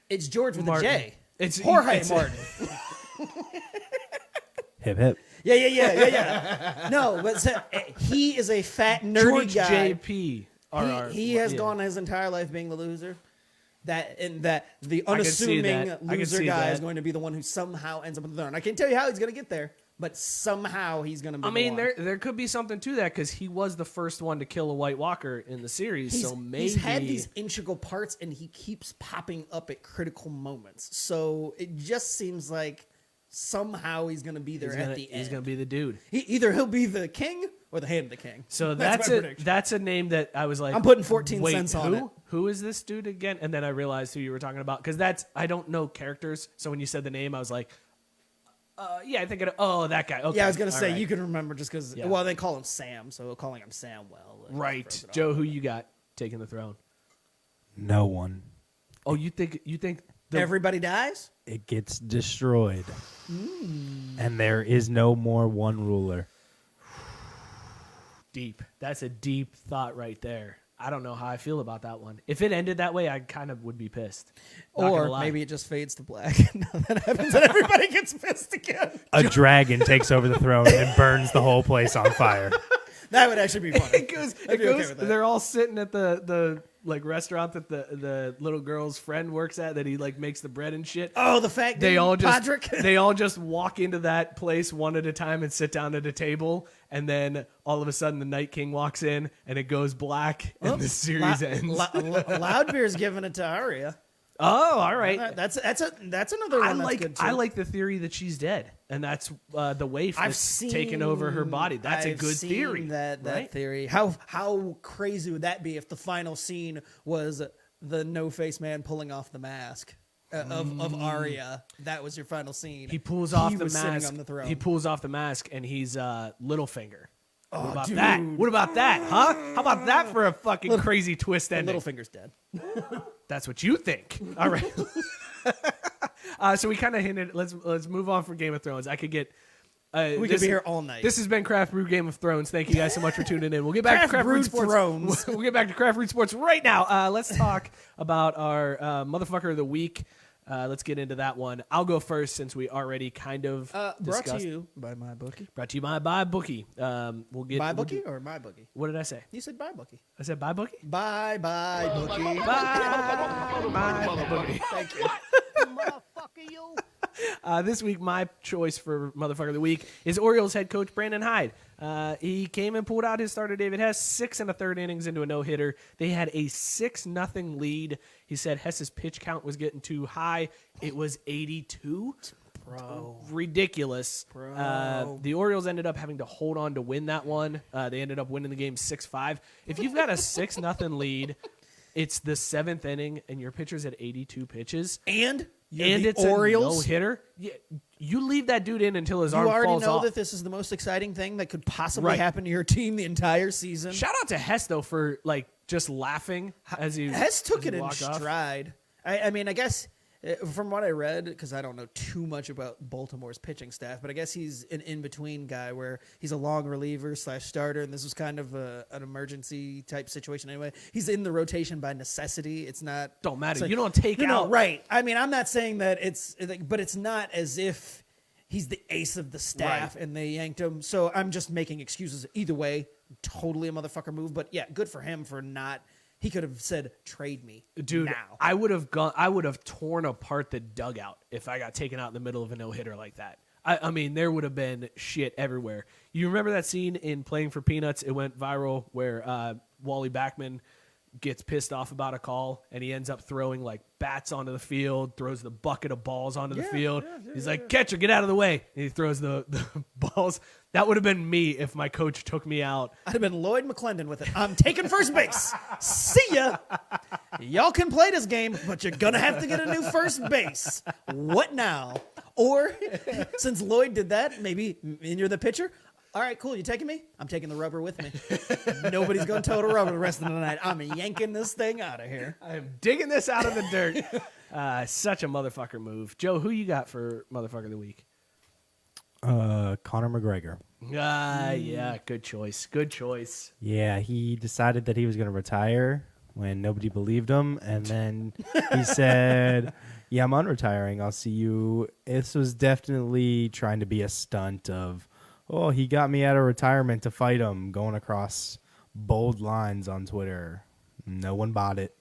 It's George with Martin. a J. It's Jorge it's- Martin. Hip hip. Yeah. No, but he is a fat, nerdy George guy. J.P. R. R. He has Yeah. gone his entire life being the loser. That the I can see unassuming that. I can loser see guy that. is going to be the one who somehow ends up on the throne. I can't tell you how he's going to get there, but somehow he's going to be. I mean, the one. there could be something to that because he was the first one to kill a White Walker in the series. So maybe he's had these integral parts, and he keeps popping up at critical moments. So it just seems like somehow he's going to be there at the end. he's going to be the dude. Either he'll be the king or the hand of the king. So That's my prediction. that's a name that I was like, I'm putting 14 wait, cents on it. Who is this dude again? And then I realized who you were talking about because I don't know characters. So when you said the name, I was like, yeah, I think that guy. Okay, Yeah, I was going to all say, right. you can remember just because, Yeah. well, they call him Sam, so calling him Sam, Right, throws it off. Joe, who you got taking the throne? No one. Oh, you think Everybody dies? It gets destroyed. And there is no more one ruler. deep? That's a deep thought right there. I don't know how I feel about that one. If it ended that way, I kind of would be pissed. Not gonna Or lie. maybe it just fades to black. And that happens and everybody gets pissed again. A dragon takes over the throne and burns the whole place on fire. That would actually be funny. it goes. I'd be okay with that. They're all sitting at the like restaurant that the little girl's friend works at that he like makes the bread and shit. Oh, the fact They all just Podrick? they all just walk into that place one at a time and sit down at a table, and then all of a sudden the Night King walks in and it goes black and the series ends. Loudbeer's giving it to Arya. Oh, all right. That's another one that's good too. I like the theory that she's dead, and that's the waif that's taken over her body. That's a I've good seen theory. That right? theory. How crazy would that be if the final scene was the no-face man pulling off the mask of Arya? That was your final scene. He pulls off the was sitting mask. on the throne. He pulls off the mask, and he's Littlefinger. Oh, What about dude. that? What about that, huh? How about that for a fucking crazy twist ending? Littlefinger's dead. That's what you think. All right. So we kind of hinted. Let's move on from Game of Thrones. I could get. We could be here all night. This has been Craft Brew Game of Thrones. Thank you guys so much for tuning in. We'll get back to Craft Brew Brewed Sports. Thrones. We'll get back to Craft Brew Sports right now. Let's talk about our motherfucker of the week. Let's get into that one. I'll go first since we already kind of brought discussed. to you by MyBookie. Brought to you by BuyBookie. We'll get MyBookie or MyBookie? What did I say? You said MyBookie. I said BuyBookie. Bye, Bookie. BuyBookie. Thank you. Motherfucker, you. This week, my choice for motherfucker of the week is Orioles head coach Brandon Hyde. He came and pulled out his starter David Hess 6 1/3 innings into a no-hitter. They had a 6-0 lead. He said Hess's pitch count was getting too high. It was 82. Bro. Ridiculous. Bro. The Orioles ended up having to hold on to win that one. They ended up winning the game 6-5. If you've got a 6-0 lead, it's the 7th inning, and your pitcher's at 82 pitches. And It's Orioles. a no-hitter. Yeah, you leave that dude in until his You arm already falls know off. that this is the most exciting thing that could possibly Right. happen to your team the entire season. Shout out to Hess though for like just laughing as he Hess took as he it in walked off. stride. I mean, I guess from what I read, because I don't know too much about Baltimore's pitching staff, but I guess he's an in-between guy where he's a long reliever / starter, and this was kind of an emergency type situation anyway. He's in the rotation by necessity. It's not... Don't matter. it's like- You don't take No, out right. I mean, I'm not saying that but it's not as if he's the ace of the staff Right. and they yanked him. So I'm just making excuses. Either way, totally a motherfucker move. But yeah, good for him for not... He could have said, "Trade me, Dude, now." I would have torn apart the dugout if I got taken out in the middle of a no-hitter like that. I mean, there would have been shit everywhere. You remember that scene in Playing for Peanuts? It went viral where Wally Backman gets pissed off about a call and he ends up throwing like bats onto the field, throws the bucket of balls onto the field. He's like, "Catcher, get out of the way." And he throws the balls. That would have been me if my coach took me out. I'd have been Lloyd McClendon with it. I'm taking first base. See ya. Y'all can play this game, but you're going to have to get a new first base. What now? Or, since Lloyd did that, maybe and you're the pitcher. All right, cool. You taking me? I'm taking the rubber with me. Nobody's going to tow the rubber the rest of the night. I'm yanking this thing out of here. I'm digging this out of the dirt. Such a motherfucker move. Joe, who you got for motherfucker of the week? Conor McGregor. Yeah, good choice. Good choice. Yeah, he decided that he was going to retire when nobody believed him, and then he said, "Yeah, I'm unretiring. I'll see you." This was definitely trying to be a stunt of, "Oh, he got me out of retirement to fight him," going across bold lines on Twitter. No one bought it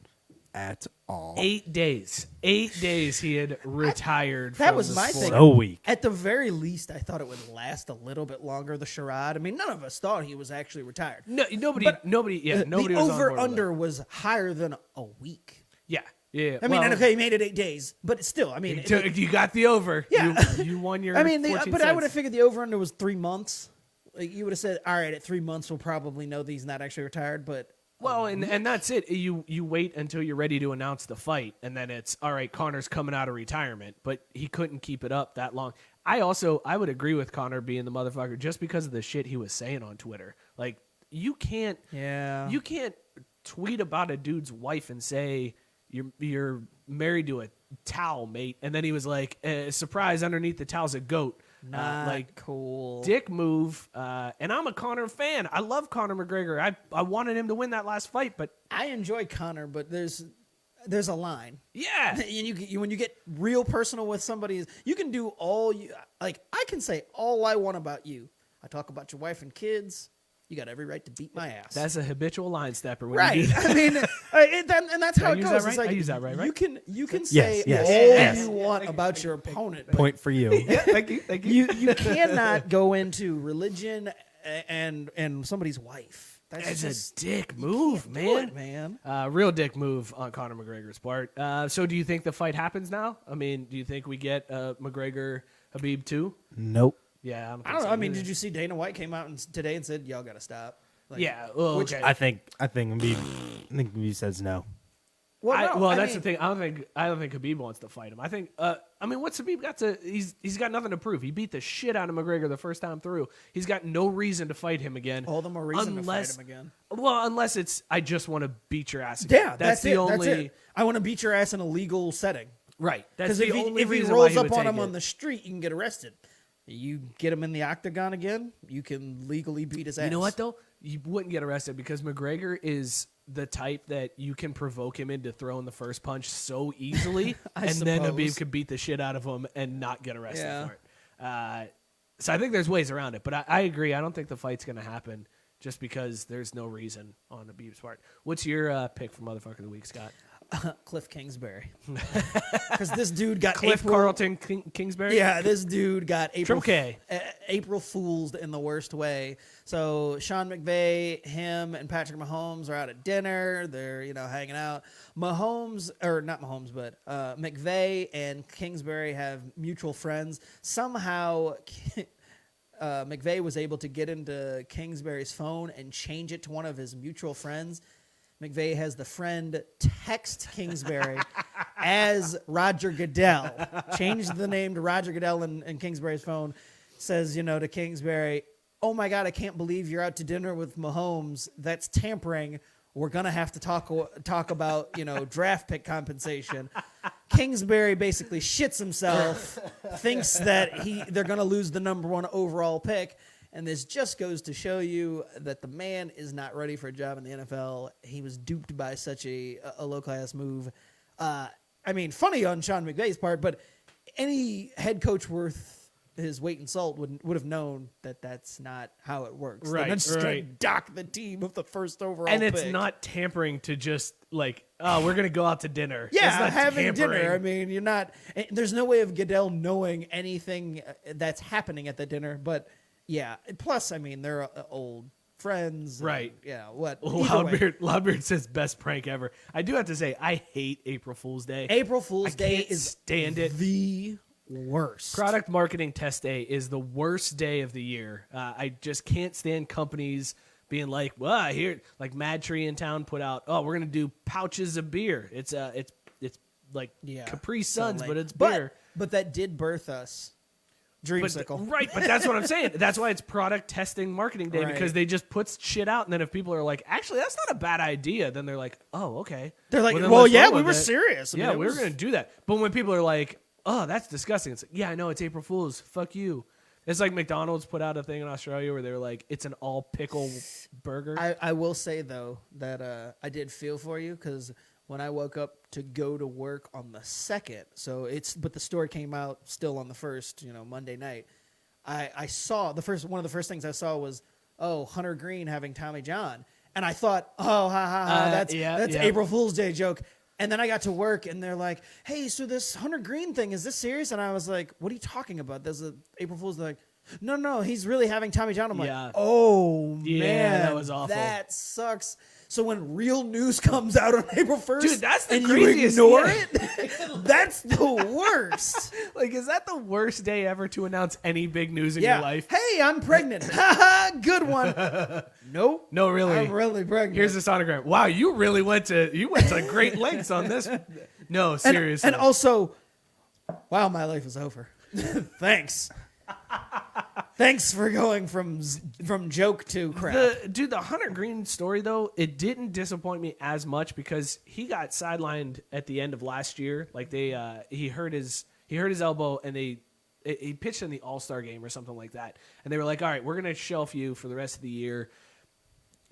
at all. 8 days. 8 days he had retired. That from was the my sport. thing. So weak. At the very least, I thought it would last a little bit longer, the charade. I mean, none of us thought he was actually retired. No, nobody But nobody the was on board with over-under that. was higher than a week. Yeah. I mean, and okay, he made it 8 days, but still, I mean, You got the over. Yeah. You won your I mean, 14 but I cents. would have figured the over-under was 3 months. Like, you would have said, all right, at 3 months, we'll probably know that he's not actually retired, but... Well, and that's it. You wait until you're ready to announce the fight, and then it's, all right, Conor's coming out of retirement, but he couldn't keep it up that long. I would agree with Conor being the motherfucker just because of the shit he was saying on Twitter. Like, you can't tweet about a dude's wife and say you're married to a towel, mate, and then he was like, surprise, underneath the towel's a goat. Not cool. Dick move. And I'm a Conor fan. I love Conor McGregor. I wanted him to win that last fight, but I enjoy Conor, but there's a line. yeah. And you when you get real personal with somebody, you can do all you like. I can say all I want about you. I talk about your wife and kids. You got every right to beat my ass. That's a habitual line stepper. When right. You do that. I mean, and that's how I it use goes. that It's right? like, I use that right? You can say yes, all yes. you want about your opponent. but Point for you. Thank you. you cannot go into religion and somebody's wife. That's It's just a dick move, do man. it, man. Real dick move on Conor McGregor's part. So do you think the fight happens now? I mean, do you think we get McGregor Habib 2? Nope. Yeah, I don't know. I mean, did you see Dana White came out today and said y'all got to stop? Like, Yeah. Well, which- okay. I think Embiid says no. Well, no, I that's mean, the thing. I don't think Habib wants to fight him. I think. I mean, what's Habib got to? He's got nothing to prove. He beat the shit out of McGregor the first time through. He's got no reason to fight him again. all the more reason to fight him again. Well, unless it's I just want to beat your ass again. Yeah, that's the it. only. That's it. I want to beat your ass in a legal setting. Right. That's Because the if only he reason rolls why up would on take him it. on the street, you can get arrested. You get him in the octagon again, you can legally beat his ass. You know what though? You wouldn't get arrested because McGregor is the type that you can provoke him into throwing the first punch so easily, I and then Habib suppose. could beat the shit out of him and not get arrested Yeah. for it. So I think there's ways around it, but I agree. I don't think the fight's going to happen just because there's no reason on Habib's part. What's your pick for motherfucker of the week, Scott? Cliff Kingsbury. Because this dude got Cliff April, Carlton Kingsbury? Yeah, this dude got April Triple K. April Fool's in the worst way. So Sean McVay, him, and Patrick Mahomes are out at dinner. They're hanging out. McVay and Kingsbury have mutual friends. Somehow, McVay was able to get into Kingsbury's phone and change it to one of his mutual friends. McVay has the friend text Kingsbury as Roger Goodell. Changed the name to Roger Goodell in Kingsbury's phone. Says, to Kingsbury, "Oh my God, I can't believe you're out to dinner with Mahomes. That's tampering. We're gonna have to talk about draft pick compensation." Kingsbury basically shits himself, thinks that they're gonna lose the number 1 overall pick. And this just goes to show you that the man is not ready for a job in the NFL. He was duped by such a low-class move. I mean, funny on Sean McVay's part, but any head coach worth his weight in salt would have known that that's not how it works. Right, They're not just right. going to dock the team of the first overall And pick. it's not tampering to just like, oh, we're going to go out to dinner. Yeah, It's not having tampering. dinner. I mean, you're not – there's no way of Goodell knowing anything that's happening at the dinner, but – yeah. Plus, I mean, they're old friends. Right. Yeah. What? Either way. Loudbeard says best prank ever. I do have to say, I hate April Fool's Day. April Fool's I Day can't is stand it. the worst. Product marketing test day is the worst day of the year. I just can't stand companies being like, well, I hear like Mad Tree in town put out, oh, we're gonna do pouches of beer. It's like Capri Suns, lame. but it's beer. But that did birth us. Dreamsicle. But that's what I'm saying. That's why it's product testing marketing day, Right. because they just put shit out, and then if people are like, actually, that's not a bad idea, then they're like, oh, okay. They're like, then well, let's yeah, roll we with were it. serious. I mean, Yeah, it we were was- going to do that. But when people are like, oh, that's disgusting, it's like, yeah, I know, it's April Fool's. Fuck you. It's like McDonald's put out a thing in Australia where they were like, it's an all pickle burger. I will say though that I did feel for you because when I woke up to go to work on the 2nd, but the story came out still on the 1st, Monday night. I saw one of the first things I saw was, Hunter Green having Tommy John, and I thought, that's April Fool's Day joke. And then I got to work, and they're like, "Hey, so this Hunter Green thing, is this serious?" And I was like, "What are you talking about? There's a April Fool's." They're like, "No, he's really having Tommy John." I'm like, "Oh man, that was awful. That sucks." So when real news comes out on April 1st, dude, that's the and craziest. You ignore it, that's the worst. Like, is that the worst day ever to announce any big news in your life? Hey, I'm pregnant. Haha, good one. Nope. No, really. I'm really pregnant. Here's the sonogram. Wow, you really went to great lengths on this. No, seriously. And also, wow, my life is over. Thanks. Thanks for going from joke to crap. The Hunter Green story, though, it didn't disappoint me as much because he got sidelined at the end of last year. Like he hurt his elbow, and he pitched in the All-Star game or something like that. And they were like, all right, we're going to shelf you for the rest of the year.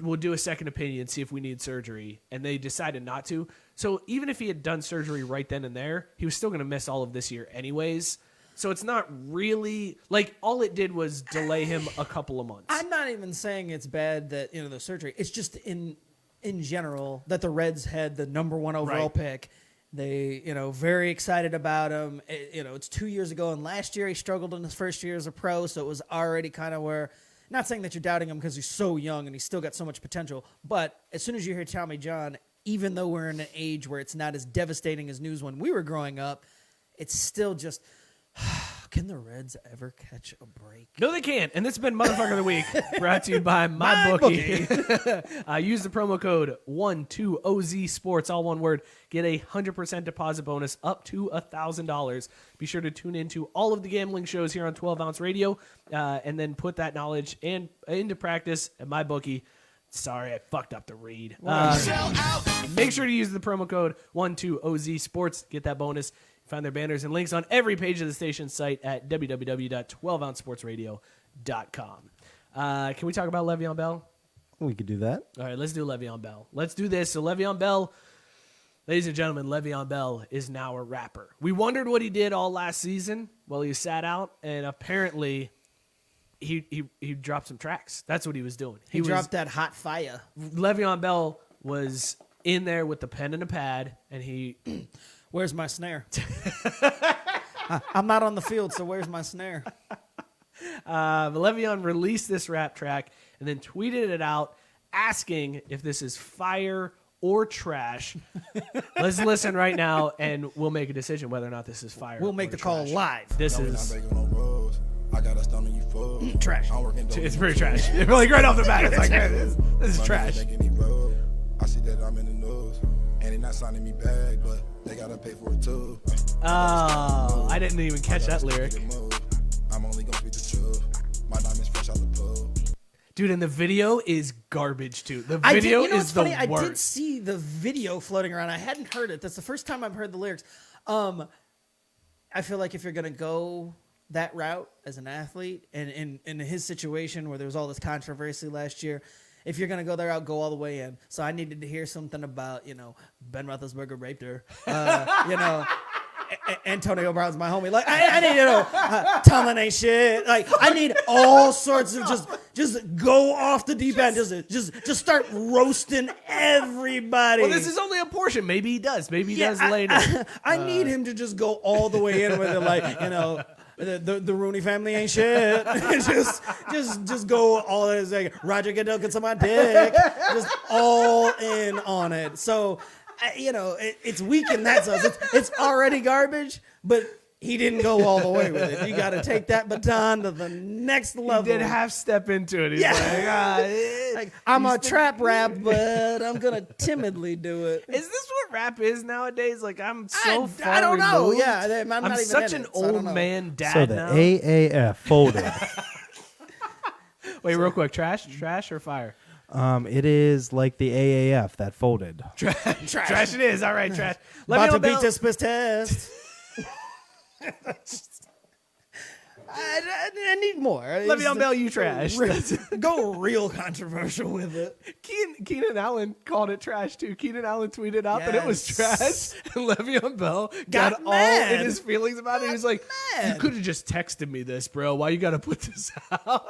We'll do a second opinion, see if we need surgery. And they decided not to. So even if he had done surgery right then and there, he was still going to miss all of this year anyways. So it's not really like all it did was delay him a couple of months. I'm not even saying it's bad that the surgery. It's just in general that the Reds had the number 1 overall pick. They very excited about him. It's 2 years ago, and last year he struggled in his first year as a pro, so it was already kind of where. Not saying that you're doubting him because he's so young and he's still got so much potential, but as soon as you hear Tommy John, even though we're in an age where it's not as devastating as news when we were growing up, it's still just. Can the Reds ever catch a break? No, they can't. And this has been Motherfucker of the Week, brought to you by MyBookie. Use the promo code 12OZ Sports, all one word. Get a 100% deposit bonus up to $1,000. Be sure to tune into all of the gambling shows here on 12 Ounce Radio, and then put that knowledge into practice at MyBookie. Sorry, I fucked up the read. Make sure to use the promo code 12OZ Sports. Get that bonus. Find their banners and links on every page of the station's site at www.12ouncesportsradio.com. Can we talk about Le'Veon Bell? We could do that. All right, let's do Le'Veon Bell. Let's do this. So Le'Veon Bell, ladies and gentlemen, Le'Veon Bell is now a rapper. We wondered what he did all last season while he sat out, and apparently he dropped some tracks. That's what he was doing. He dropped that hot fire. Le'Veon Bell was in there with the pen and a pad, and he... Where's my snare? I'm not on the field, so where's my snare? Le'Veon released this rap track and then tweeted it out asking if this is fire or trash. Let's listen right now, and we'll make a decision whether or not this is fire. We'll make the call live. This is I got a stomach, you full. Trash. It's pretty trash. Like right off the bat, it's like this is trash. I see that I'm in the news, and they not signing me back, but they gotta pay for it too. Oh, I didn't even catch that lyric. I'm only gonna speak the truth. My diamonds fresh out the pool. Dude, and the video is garbage too. The video is the worst. I did see the video floating around. I hadn't heard it. That's the first time I've heard the lyrics. I feel like if you're gonna go that route as an athlete, and in his situation where there was all this controversy last year, if you're gonna go there, I'll go all the way in. So I needed to hear something about Ben Roethlisberger raped her. Antonio Brown's my homie. Like I need Tomlin ain't shit. Like I need all sorts of just go off the deep end. Just start roasting everybody. Well, this is only a portion. Maybe he does. Maybe he does later. I need him to just go all the way in with it. Like the Rooney family ain't shit. just go all in. Like Roger Goodell gets on my dick. Just all in on it. So. It's weak in that sense. It's already garbage, but he didn't go all the way with it. You got to take that baton to the next level. He did half step into it. He's like, I'm a trap rap, but I'm gonna timidly do it. Is this what rap is nowadays? Like I'm so far I don't know. removed. Yeah, I'm not even such in an it, so old man dad so the now. AAF folded. Wait, real quick. Trash or fire? It is like the AAF that folded. Trash it is. All right, trash. About to beat this piss test. I need more. Le'Veon Bell, you trash. Go real controversial with it. Keenan Allen called it trash too. Keenan Allen tweeted out that it was Yes. trash, and Le'Veon Bell Got got all mad. in his feelings about it. He was like, "You mad. could have just texted me this, bro. Why you got to put this out?"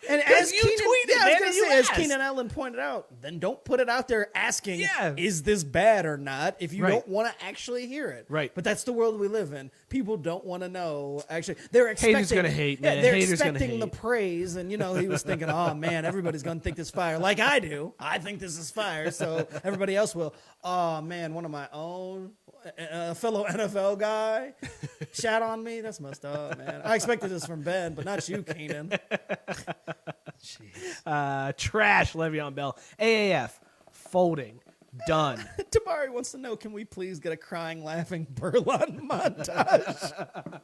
And 'Cause as you Keenan, tweeted, yeah, I was man, gonna and you say, as asked. Keenan Allen pointed out, then don't put it out there asking, Yeah. is this bad or not, if you Right. don't want to actually hear it. Right. But that's the world we live in. People don't want to know. Actually, they're expecting. Haters gonna hate, yeah, man. they're Haters gonna expecting the hate. praise, and he was thinking, oh man, everybody's gonna think this fire, like I do. I think this is fire, so everybody else will. Oh man, one of my own. A fellow NFL guy shat on me. That's messed up, man. I expected this from Ben, but not you, Keenan. Jeez. Trash Le'Veon Bell. AAF folding. Done. Tabari wants to know, can we please get a crying, laughing Burlon montage?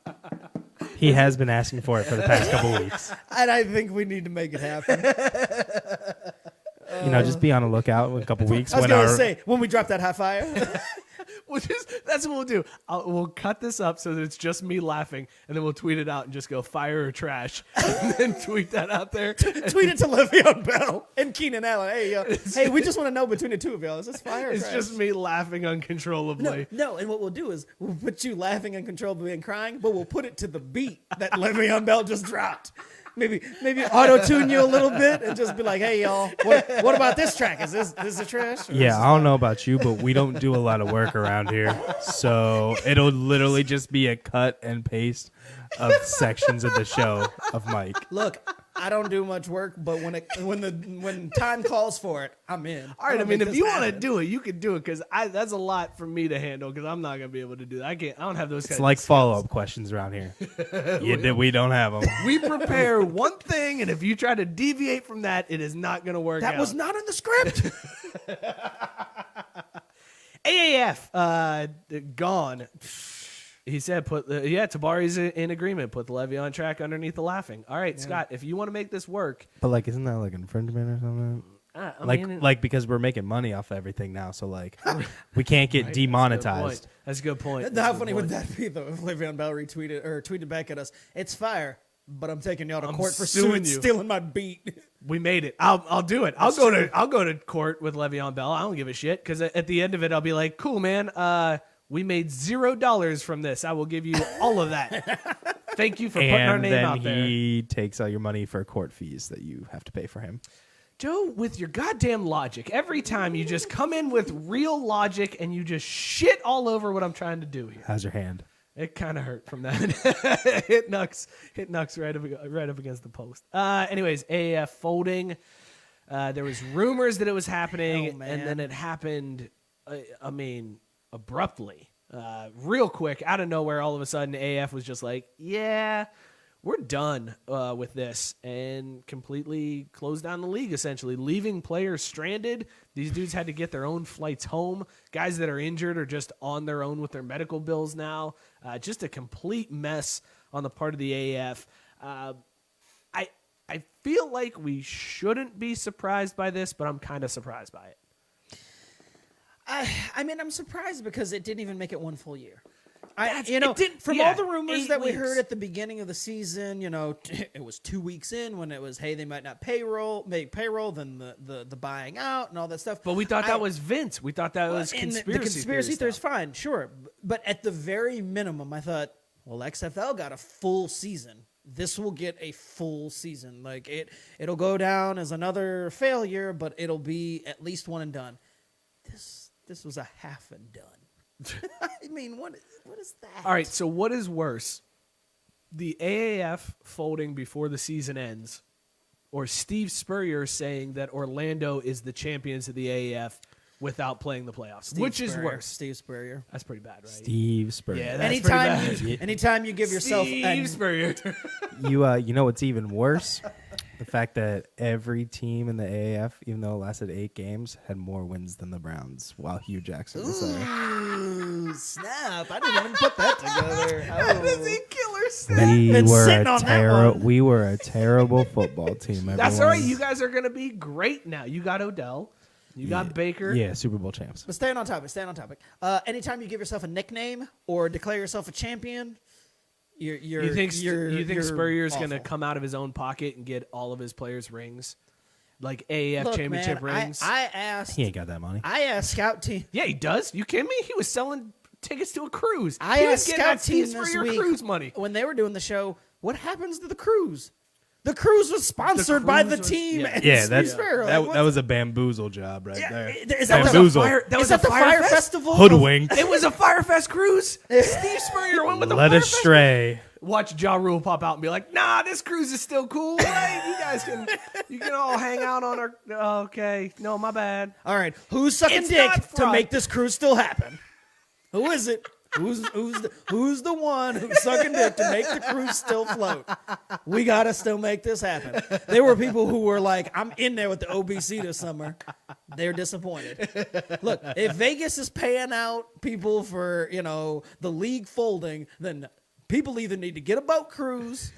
He has been asking for it for the past couple weeks. And I think we need to make it happen. Just be on the lookout in a couple weeks I was when going to our say, when we drop that high fire. That's what we'll do. We'll cut this up so that it's just me laughing, and then we'll tweet it out and just go fire or trash, and then tweet that out there. Tweet it to Le'Veon Bell and Keenan Allen. Hey, we just want to know between the two of y'all, is this fire or It's trash? just me laughing uncontrollably. No, and what we'll do is we'll put you laughing uncontrollably and crying, but we'll put it to the beat that Le'Veon Bell just dropped. Maybe auto-tune you a little bit and just be like, hey, y'all, what about this track? Is this a trash? Or Yeah, I don't know about you, but we don't do a lot of work around here. So it'll literally just be a cut and paste of sections of the show of Mike. Look, I don't do much work, but when time calls for it, I'm in. All right, I'm I gonna mean, make if this you want to happen. do it, you can do it because that's a lot for me to handle because I'm not gonna be able to do that. I don't have those. It's kinds like of skills. follow-up questions around here. We don't have them. We prepare one thing, and if you try to deviate from that, it is not gonna work. That out. was not in the script. AAF gone. He said, Tabari's in agreement. Put the Le'Veon track underneath the laughing. All right, Scott, if you want to make this work, But isn't that like infringement or something? Because we're making money off everything now, so we can't get demonetized. That's a good point. How funny would that be, though, if Le'Veon Bell tweeted back at us? It's fire, but I'm taking y'all to court for suing you. stealing my beat. We made it. I'll do it. I'll go to court with Le'Veon Bell. I don't give a shit because at the end of it, I'll be like, cool, man. We made $0 from this. I will give you all of that. Thank you for putting our And name then out there. he takes all your money for court fees that you have to pay for him. Joe, with your goddamn logic, every time you just come in with real logic and you just shit all over what I'm trying to do here. How's your hand? It kind of hurt from that. Hit Nux right up against the post. Anyways, AAF folding. There was rumors that it was happening, Oh, man. and then it happened. Abruptly, real quick, out of nowhere. All of a sudden, AAF was just like, "Yeah, we're done with this," and completely closed down the league. Essentially, leaving players stranded. These dudes had to get their own flights home. Guys that are injured are just on their own with their medical bills now. Just a complete mess on the part of the AAF. I feel like we shouldn't be surprised by this, but I'm kind of surprised by it. I'm surprised because it didn't even make it one full year. it didn't- From yeah, all the rumors 8 that we weeks. heard at the beginning of the season, it was 2 weeks in when it was, hey, they might not make payroll, then the buying out and all that stuff. But we thought that was Vince. We thought that was And conspiracy. the conspiracy theory theory's stuff. fine, sure. But at the very minimum, I thought, well, XFL got a full season. This will get a full season. It'll go down as another failure, but it'll be at least one and done. This was a half and done. I mean, what is that? All right, so what is worse? The AAF folding before the season ends, or Steve Spurrier saying that Orlando is the champions of the AAF without playing the playoffs? Which is worse? Steve Spurrier. That's pretty bad, right? Steve Spurrier. Yeah, that's pretty bad. Anytime you give yourself Steve Spurrier. You know what's even worse? The fact that every team in the AAF, even though it lasted 8 games, had more wins than the Browns while Hugh Jackson was there. Ooh, snap. I didn't even put that together. That is a killer stat. We were a terrible football team. Everyone. That's all right. You guys are going to be great now. You got Odell. You got Baker. Yeah, Super Bowl champs. But staying on topic. Anytime you give yourself a nickname or declare yourself a champion, You think Spurrier's going to awful. come out of his own pocket and get all of his players rings? Like AAF championship man, rings? I asked. He ain't got that money. I asked scout team. Yeah, he does. You kidding me? He was selling tickets to a cruise. I He was asked getting scout that team fees for this your week cruise money. when they were doing the show. What happens to the cruise? The cruise was sponsored by the cruise was- team. yeah. and Yeah, Steve that's Spurrier. that, Like, that was a bamboozle job right there. Is that Bamboozle. That was is that a the Fyre Fyre Fest? Festival? Hoodwinked. It was a Fyre Fest cruise. Steve Spurrier went with the Led Fyre Fest. astray. Watch Ja Rule pop out and be like, "Nah, this cruise is still cool, right? You guys can all hang out on our." Okay, no, my bad. All right, who's sucking It's dick not to fraud. make this cruise still happen? Who is it? Who's the one who's sucking dick to make the cruise still float? We gotta still make this happen. There were people who were like, "I'm in there with the OBC this summer." They're disappointed. Look, if Vegas is paying out people for the league folding, then people either need to get a boat cruise.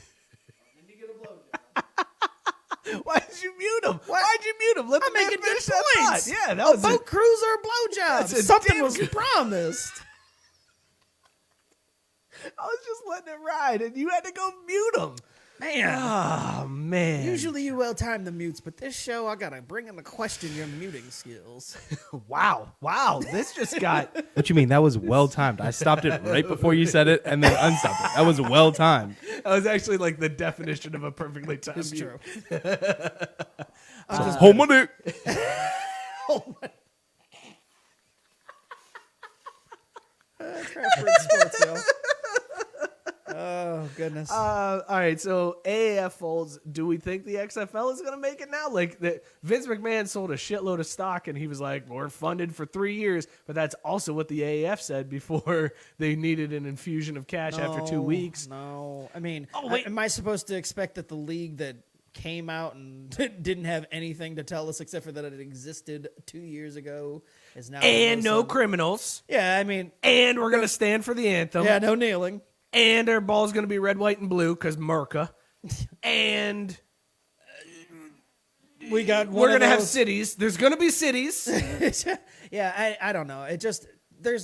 Why did you mute him? Why'd you mute him? Let the I'm man making good finish that points. thought. Yeah, that a was boat cruise or a blowjob. That's a Something damn was good- promised. I was just letting it ride, and you had to go mute him. Man. Oh man! Usually you well time the mutes, but this show I gotta bring into question your muting skills. wow, this just got. What you mean? That was well timed. I stopped it right before you said it and then unstopped it. That was well timed. That was actually like the definition of a perfectly timed It's mute. true. Home on it. Crawford Sports, yo. Oh goodness. All right, so AAF folds. Do we think the XFL is going to make it now? Like Vince McMahon sold a shitload of stock, and he was like, "We're funded for 3 years," but that's also what the AAF said before they needed an infusion of cash after 2 weeks. No, I mean, Oh, wait. am I supposed to expect that the league that came out and didn't have anything to tell us except for that it existed 2 years ago is now And no all of a sudden- criminals. Yeah, I mean, And we're going to stand for the anthem. yeah, no kneeling. And our ball's going to be red, white, and blue because Merca. And We got we're going to have those- cities. There's going to be cities. Yeah, I don't know. It just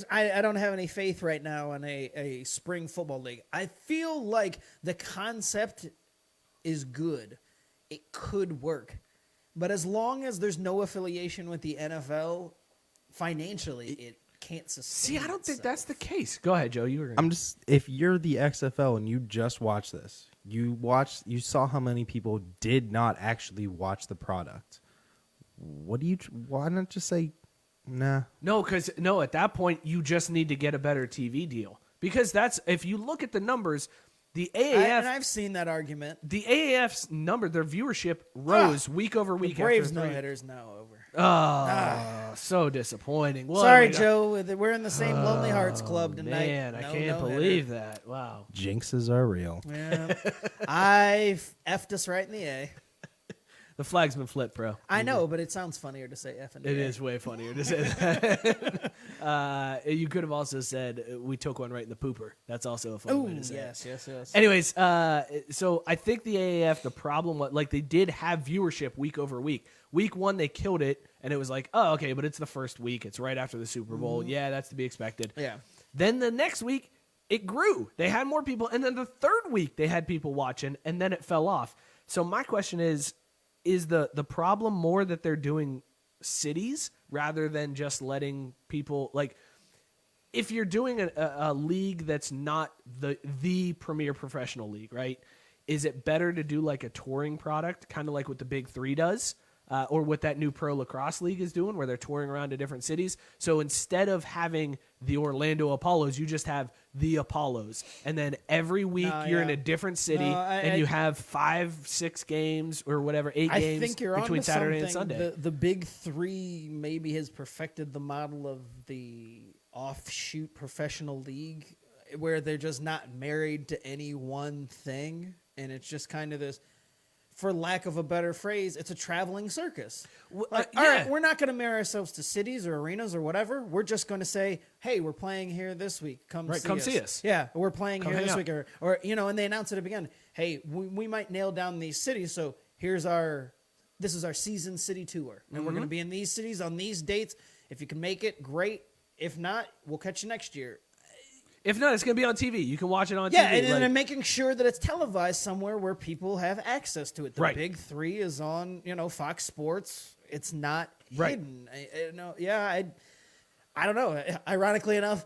I don't have any faith right now in a spring football league. I feel like the concept is good. It could work. But as long as there's no affiliation with the NFL, financially it can't sustain. See, I don't think itself. that's the case. Go ahead, Joe. You were I'm just, if you're the XFL and you just watch this, you saw how many people did not actually watch the product. Why not just say, nah? No, because at that point you just need to get a better TV deal because that's if you look at the numbers, the and AAF, I've seen that argument. the AAF's number, their viewership rose week over The week. Braves after no 3. hitters now over. Oh, so disappointing. Well, Sorry, I mean, Joe. We're in the same Lonely Hearts Club tonight. Man, I No can't no-hitter. believe that. Wow. Jinxes are real. Yeah. I effed us right in the A. The flag's been flipped, bro. I know, but it sounds funnier to say F and It A. is way funnier to say that. You could have also said we took one right in the pooper. That's also a fun Oh, way to say it. yes. Anyways, so I think the AAF, the problem was like they did have viewership week over week. Week 1, they killed it, and it was like, oh, okay, but it's the first week. It's right after the Super Bowl. Yeah, that's to be expected. Yeah. Then the next week, it grew. They had more people, and then the third week, they had people watching, and then it fell off. So my question is the problem more that they're doing cities rather than just letting people like if you're doing a league that's not the premier professional league, right? Is it better to do like a touring product, kind of like what the Big Three does, or what that new pro lacrosse league is doing, where they're touring around to different cities? So instead of having the Orlando Apollos, you just have the Apollos, and then every week you're in a different city, and you have 5-6 games or whatever, 8 I games think you're between onto Saturday and something. Sunday. The Big Three maybe has perfected the model of the offshoot professional league where they're just not married to any one thing, and it's just kind of this, for lack of a better phrase, it's a traveling circus. Like, all right, we're not going to marry ourselves to cities or arenas or whatever. We're just going to say, hey, we're playing here this week. Come see us. Yeah, we're playing Come here hang this out. week. Or and they announce it at the beginning. Hey, we might nail down these cities, so this is our season city tour. And we're going to be in these cities on these dates. If you can make it, great. If not, we'll catch you next year. If not, it's going to be on TV. You can watch it on Yeah, TV. and then like, making sure that it's televised somewhere where people have access to it. The Right. Big Three is on, Fox Sports. It's not Right. hidden. I don't know. Ironically enough,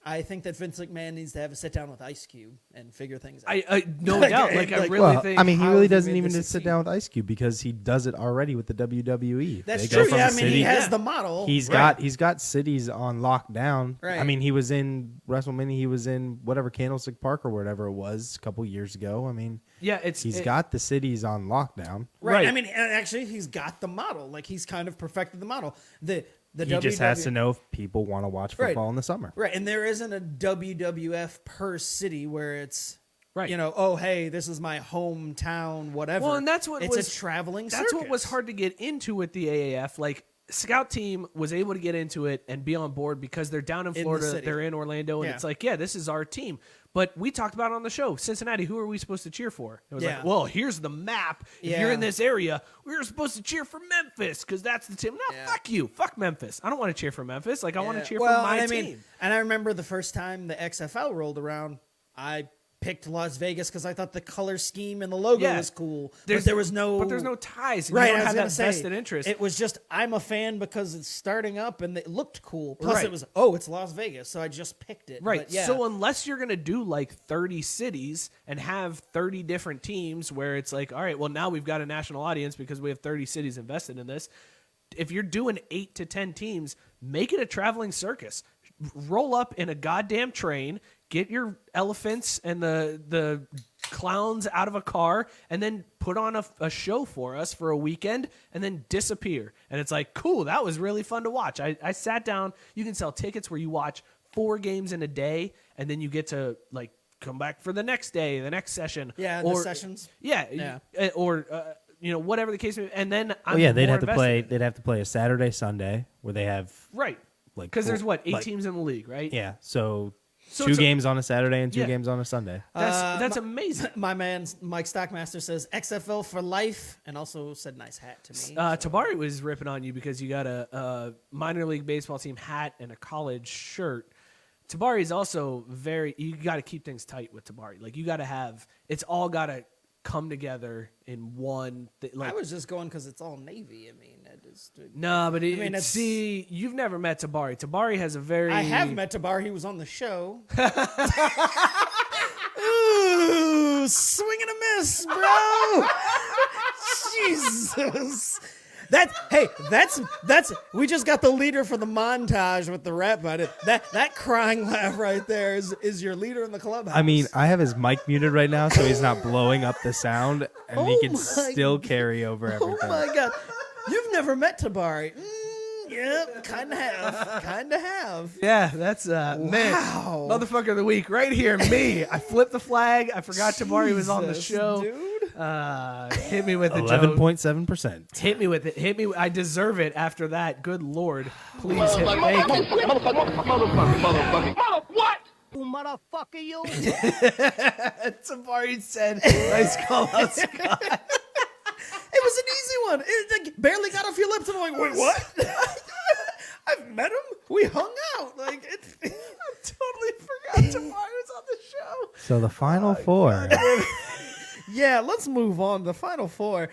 I think that Vince McMahon needs to have a sit down with Ice Cube and figure things out. I no doubt. Like, I really think. I mean, he how really have you doesn't made even this just sit succeed? down with Ice Cube because he does it already with the WWE. That's They go true. from Yeah, I a mean, he city- has the model. He's Right. got cities on lockdown. Right. I mean, he was in WrestleMania. He was in whatever Candlestick Park or whatever it was a couple years ago. I mean, Yeah, he's got the cities on lockdown. Right. Right. I mean, and actually, he's got the model. Like, he's kind of perfected the model. The He just has to know if people want to watch Right. football in the summer. Right, and there isn't a WWF per city where it's Right. oh, hey, this is my hometown, whatever. Well, and that's what it's was a traveling. That's what was circus. hard to get into with the AAF. Like, Scout Team was able to get into it and be on board because they're down in the Florida, city. they're in Orlando, and Yeah. it's like, yeah, this is our team. But we talked about it on the show, Cincinnati, who are we supposed to cheer for? It was Yeah. like, well, here's the map. If Yeah. you're in this area, we were supposed to cheer for Memphis because that's the team. No, Yeah. fuck you. Fuck Memphis. I don't want to cheer for Memphis. Like, I want to Yeah. cheer Well, for my and team. And I remember the first time the XFL rolled around, I picked Las Vegas because I thought the color scheme and the logo Yeah. was cool. There's- but there was no. But there's no ties. And Right, you I don't was have gonna that say, vested interest. It was just I'm a fan because it's starting up and it looked cool. Plus, Right. it was it's Las Vegas, so I just picked it. Right. But yeah. So unless you're going to do like 30 cities and have 30 different teams where it's like, all right, well, now we've got a national audience because we have 30 cities invested in this. If you're doing 8 to 10 teams, make it a traveling circus. Roll up in a goddamn train, get your elephants and the clowns out of a car, and then put on a show for us for a weekend and then disappear. And it's like, cool, that was really fun to watch. I sat down. You can sell tickets where you watch 4 games in a day, and then you get to like come back for the next day, the next session. Yeah, the sessions. Yeah. Or whatever the case may be. And then I'm they'd more have to invested play. in it. They'd have to play a Saturday, Sunday where they have Right. like Because there's what, 8 like- teams in the league, right? Yeah, so So two it's a- games on a Saturday and two Yeah. games on a Sunday. That's amazing. My man Mike Stockmaster says XFL for life, and also said nice hat to me. Tabari was ripping on you because you got a minor league baseball team hat and a college shirt. Tabari is also you got to keep things tight with Tabari. Like, you got to have, it's all got to come together in one. I was just going because it's all Navy. I mean, No, but it's- see, you've never met Tabari. Tabari has a very. I have met Tabar. He was on the show. Ooh, swing and a miss, bro. Jesus. That's we just got the leader for the montage with the rap on it. That crying laugh right there is your leader in the clubhouse. I mean, I have his mic muted right now, so he's not blowing up the sound, and he can my still carry over oh everything. my god, you've never met Tabari. Yep, kind of have. Yeah, that's man, motherfucker of the week right here. Me, I flipped the flag. I forgot Tabari was on the Jesus, show. dude. Hit me with it, Joe. 11.7%. Hit me with it. Hit me. I deserve it after that. Good Lord. Please hit me. Thank you. You motherfucker, you. Tabari said, nice call out, Scott. It was an easy one. It like, barely got off your lips. I'm like, wait, what? I've met him. We hung out. Like, I Totally forgot Tabari was on the show. So the final four. Yeah, let's move on. The Final Four.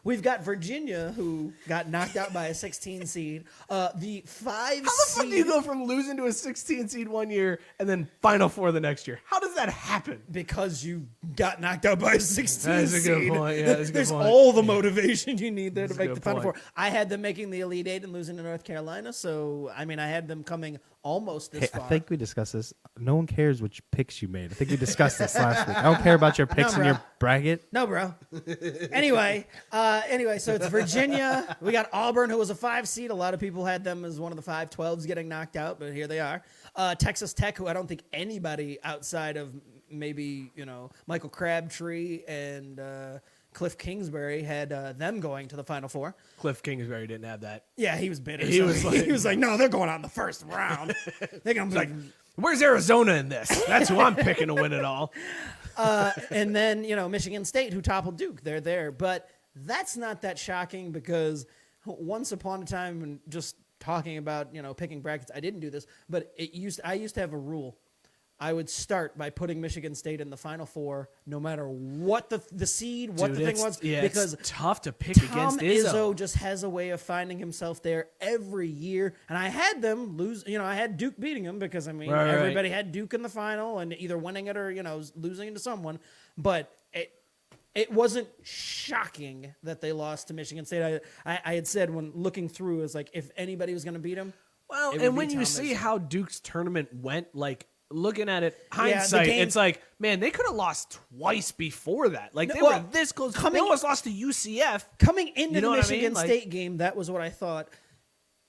We've got Virginia, who got knocked out by a 16 seed. The 5 How the seed. fuck do you go from losing to a 16 seed one year and then Final Four the next year? How does that happen? Because you got knocked out by a 16 That's a good seed. point. Yeah, that's a good There's point. all the motivation you need there That's to a make the good Final point. Four. I had them making the Elite Eight and losing to North Carolina. So, I mean, I had them coming almost this Hey, I far. think we discussed this. No one cares which picks you made. I think we discussed this last week. I don't care about your picks in bro. your bracket. No, bro. Anyway, so it's Virginia. We got Auburn, who was a 5 seed. A lot of people had them as one of the 5-12s getting knocked out, but here they are. Texas Tech, who I don't think anybody outside of maybe, Michael Crabtree and Cliff Kingsbury had them going to the Final Four. Cliff Kingsbury didn't have that. Yeah, he was bitter. He was like- no, they're going out in the first round. They're gonna be like, Where's Arizona in this? That's who I'm picking to win it all. and then, Michigan State, who toppled Duke, they're there. But that's not that shocking because once upon a time, and just talking about, picking brackets, I didn't do this, but I used to have a rule. I would start by putting Michigan State in the Final Four, no matter what the seed, what Dude, the thing was. Yeah, because it's tough to pick Tom against Izzo. just has a way of finding himself there every year. And I had them lose. I had Duke beating them because, everybody had Duke in the final and either winning it or, losing to someone. But it wasn't shocking that they lost to Michigan State. I had said when looking through, is like, if anybody was going to beat them. Well, it would and be when you Tom see Izzo. how Duke's tournament went, like, looking at it, the hindsight, game- it's like, man, they could have lost twice before that. Like, they Well, were this close. They coming- almost lost to UCF. Coming into You know the what I mean? Michigan Like- State game, that was what I thought.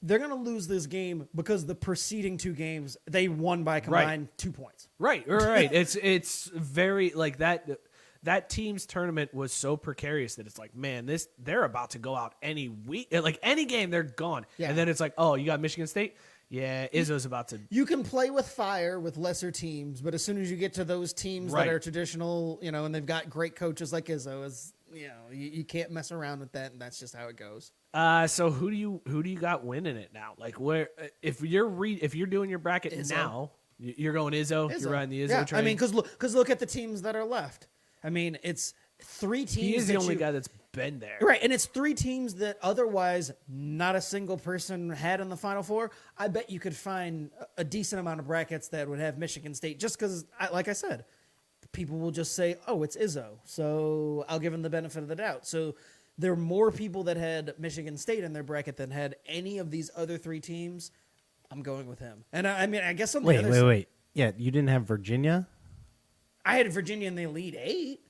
They're going to lose this game because the preceding two games, they won by combined 2 points. Right. It's very, like, that team's tournament was so precarious that it's like, man, they're about to go out any week. Like, any game, they're gone. Yeah. And then it's like, oh, you got Michigan State? Yeah, Izzo's about to. You can play with fire with lesser teams, but as soon as you get to those teams Right. that are traditional, and they've got great coaches like Izzo, you can't mess around with that, and that's just how it goes. So who do you got winning it now? Like, where if you're doing your bracket Izzo. now, you're going Izzo. You're riding the Izzo train. I mean, because look at the teams that are left. I mean, it's three teams. he is the that only you- guy that's been there. Right, and it's three teams that otherwise not a single person had in the Final Four. I bet you could find a decent amount of brackets that would have Michigan State just because, like I said, people will just say, oh, it's Izzo, so I'll give him the benefit of the doubt. So there are more people that had Michigan State in their bracket than had any of these other three teams. I'm going with him. And I guess on the other side, Wait. Yeah, you didn't have Virginia? I had Virginia in the Elite Eight.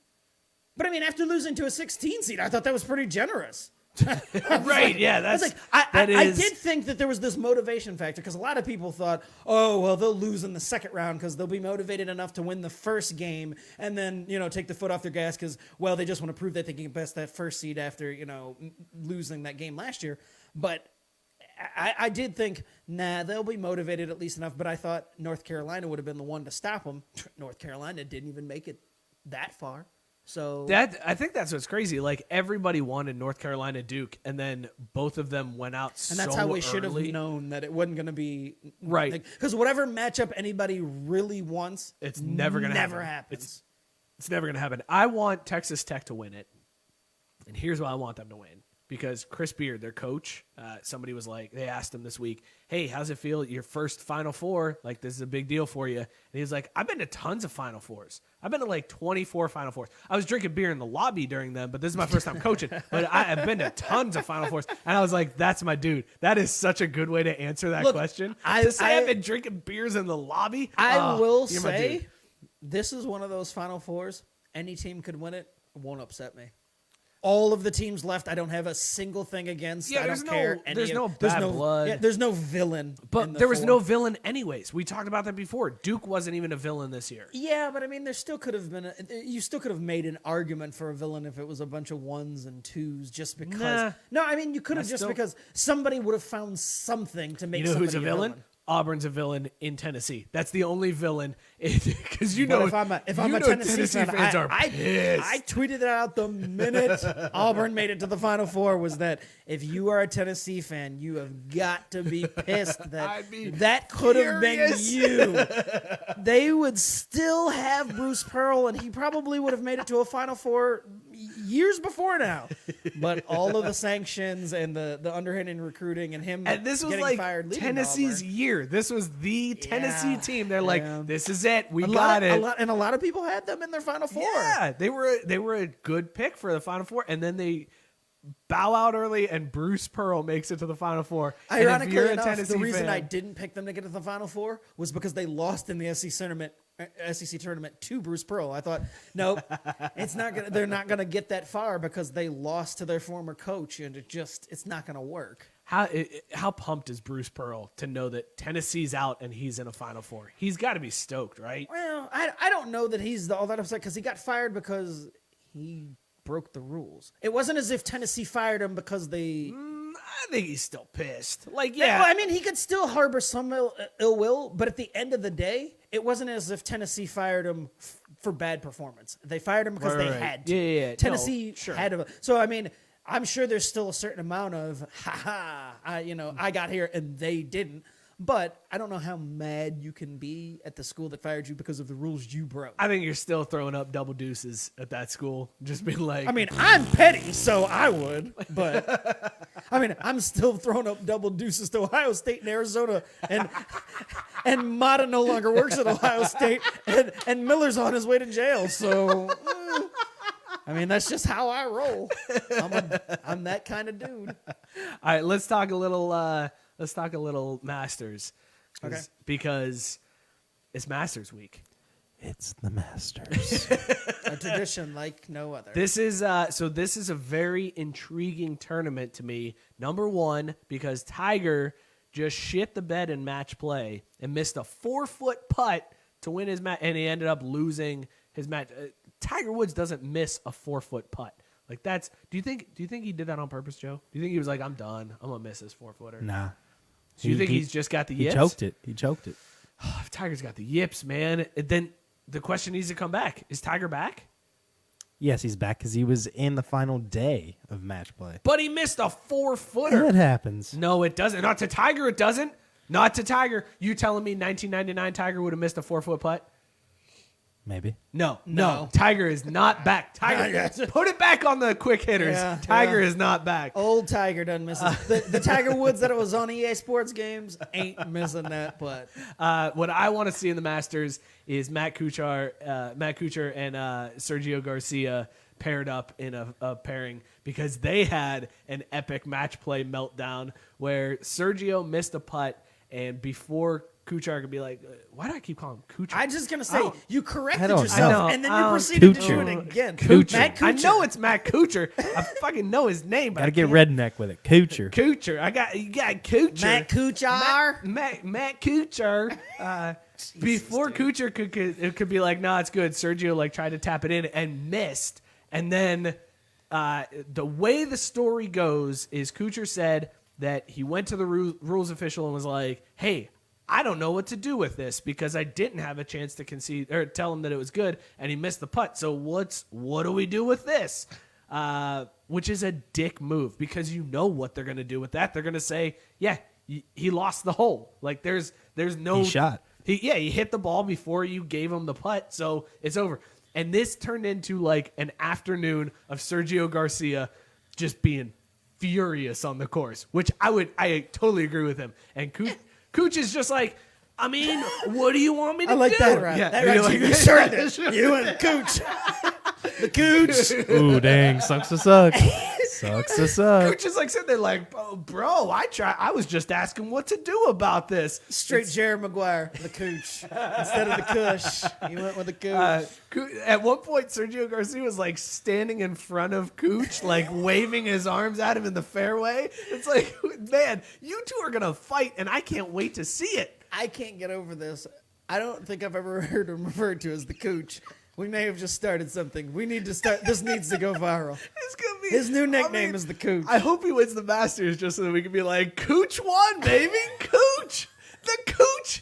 But after losing to a 16 seed, I thought that was pretty generous. Right? Yeah, I was that's like, that I is- did think that there was this motivation factor because a lot of people thought, oh, well, they'll lose in the second round because they'll be motivated enough to win the first game and then, take the foot off their gas because, well, they just want to prove that they can best that first seed after, losing that game last year. But I did think, they'll be motivated at least enough. But I thought North Carolina would have been the one to stop them. North Carolina didn't even make it that far. So I think that's what's crazy. Like, everybody wanted North Carolina Duke, and then both of them went out and that's so how we should have early. known that it wasn't going to be Right. Because whatever matchup anybody really wants, It's never gonna happen. happens. It's never going to happen. I want Texas Tech to win it, and here's why I want them to win. Because Chris Beard, their coach, somebody was like, they asked him this week, hey, how's it feel? Your first Final Four, like, this is a big deal for you. And he was like, I've been to tons of Final Fours. I've been to like 24 Final Fours. I was drinking beer in the lobby during them, but this is my first time coaching. But I have been to tons of Final Fours. And I was like, that's my dude. That is such a good way to answer that question. To say I've been drinking beers in the lobby. I will you're my dude. say, this is one of those Final Fours. Any team could win it. It won't upset me. All of the teams left, I don't have a single thing against. Yeah, I there's don't care. there's no bad blood. Yeah, there's no villain. in But the there was four. no villain anyways. We talked about that before. Duke wasn't even a villain this year. Yeah, but there still could have been. You still could have made an argument for a villain if it was a bunch of ones and twos, just because. Nah. No, you could have I just still- because somebody would have found something to make. You know who's a somebody villain? Auburn's a villain in Tennessee. That's the only villain. Because But if I'm a Tennessee fan, fans are I pissed. tweeted it out the minute Auburn made it to the Final Four. Was that if you are a Tennessee fan, you have got to be pissed that I'd be that could have been furious. you. They would still have Bruce Pearl, and he probably would have made it to a Final Four years before now. But all of the sanctions and the underhanded recruiting and him And this was getting like fired, leaving Tennessee's Auburn. year. This was the Tennessee Yeah, team. They're like, yeah. this is it. We A got it. a lot of people had them in their Final Four. Yeah, they were a good pick for the Final Four, and then they bow out early, and Bruce Pearl makes it to the Final Four. And if Ironically you're a enough, Tennessee the reason fan, I didn't pick them to get to the Final Four was because they lost in the SEC tournament to Bruce Pearl. I thought, nope, they're not gonna get that far because they lost to their former coach, and it's not gonna work. how pumped is Bruce Pearl to know that Tennessee's out and he's in a Final Four? He's got to be stoked, right? Well, I don't know that he's all that upset because he got fired because he broke the rules. It wasn't as if Tennessee fired him because they. I think he's still pissed. Like, Yeah, yeah, well, he could still harbor some ill will, but at the end of the day, it wasn't as if Tennessee fired him for bad performance. They fired him because they Right. had to. Yeah. No, Tennessee sure. had to. So I'm sure there's still a certain amount of I got here and they didn't. But I don't know how mad you can be at the school that fired you because of the rules you broke. I think you're still throwing up double deuces at that school. Just being like, I mean, I'm petty, so I would. But, I mean, I'm still throwing up double deuces to Ohio State and Arizona. And Mata no longer works at Ohio State. And Miller's on his way to jail. So, I mean, that's just how I roll. I'm that kind of dude. all right, let's talk a little Masters. Okay. Because it's Masters week. It's the Masters. A tradition like no other. This is a very intriguing tournament to me. Number one, because Tiger just shit the bed in match play and missed a 4-foot putt to win his match, and he ended up losing his match. Tiger Woods doesn't miss a 4-foot putt. Like that's. Do you think he did that on purpose, Joe? Do you think he was like, I'm done. I'm gonna miss this 4-footer? Nah. Do you think he's just got the He yips? He choked it. If Tiger's got the yips, man, then the question needs to come back. Is Tiger back? Yes, he's back because he was in the final day of match play. But he missed a 4-footer. That happens. No, it doesn't. Not to Tiger, it doesn't. Not to Tiger. You telling me 1999 Tiger would have missed a 4-foot putt? Maybe. No. No. Tiger is not back. Tiger, put it back on the quick hitters. Yeah, Tiger yeah. is not back. Old Tiger doesn't miss it. The Tiger Woods that it was on EA Sports games ain't missing that. But What I want to see in the Masters is Matt Kuchar and Sergio Garcia paired up in a pairing, because they had an epic match play meltdown where Sergio missed a putt, and before Kuchar could be like, why do I keep calling him Kuchar? I'm just going to say, Oh. you corrected I don't yourself, know. and then I you don't- proceeded to do Kuchar. it again. Kuchar. Matt I Kuchar. know it's Matt Kuchar. I fucking know his name, but Gotta I get can't- redneck with it. Coocher. Kuchar. You got Kuchar. Matt Kuchar. Matt Kuchar. Before Kuchar could be like, nah, it's good. Sergio like tried to tap it in and missed. And then the way the story goes is Kuchar said that he went to the rules official and was like, hey, I don't know what to do with this because I didn't have a chance to concede or tell him that it was good, and he missed the putt. So what do we do with this? Which is a dick move, because you know what they're going to do with that. They're going to say, yeah, he lost the hole. Like there's no He shot. He hit the ball before you gave him the putt, so it's over. And this turned into like an afternoon of Sergio Garcia just being furious on the course, which I totally agree with him. And Kooch is just like, I mean, what do you want me to do? I like that rap. Yeah, That you're rap like- you sure did. You and Kooch. The Kooch. Ooh, dang. Sucks to suck. Sucks to suck. Kooch is like sitting there like, oh, bro, I was just asking what to do about this. Straight Jerry Maguire, the Kooch. Instead of the Kush, you went with the Kooch. At one point, Sergio Garcia was like standing in front of Kooch, like waving his arms at him in the fairway. It's like, man, you two are gonna fight, and I can't wait to see it. I can't get over this. I don't think I've ever heard him referred to as the Kooch. We may have just started something. We need to start. This needs to go viral. It's gonna be His new nickname is the Kooch. I hope he wins the Masters just so that we can be like, Kooch won, baby, Kooch, the Kooch.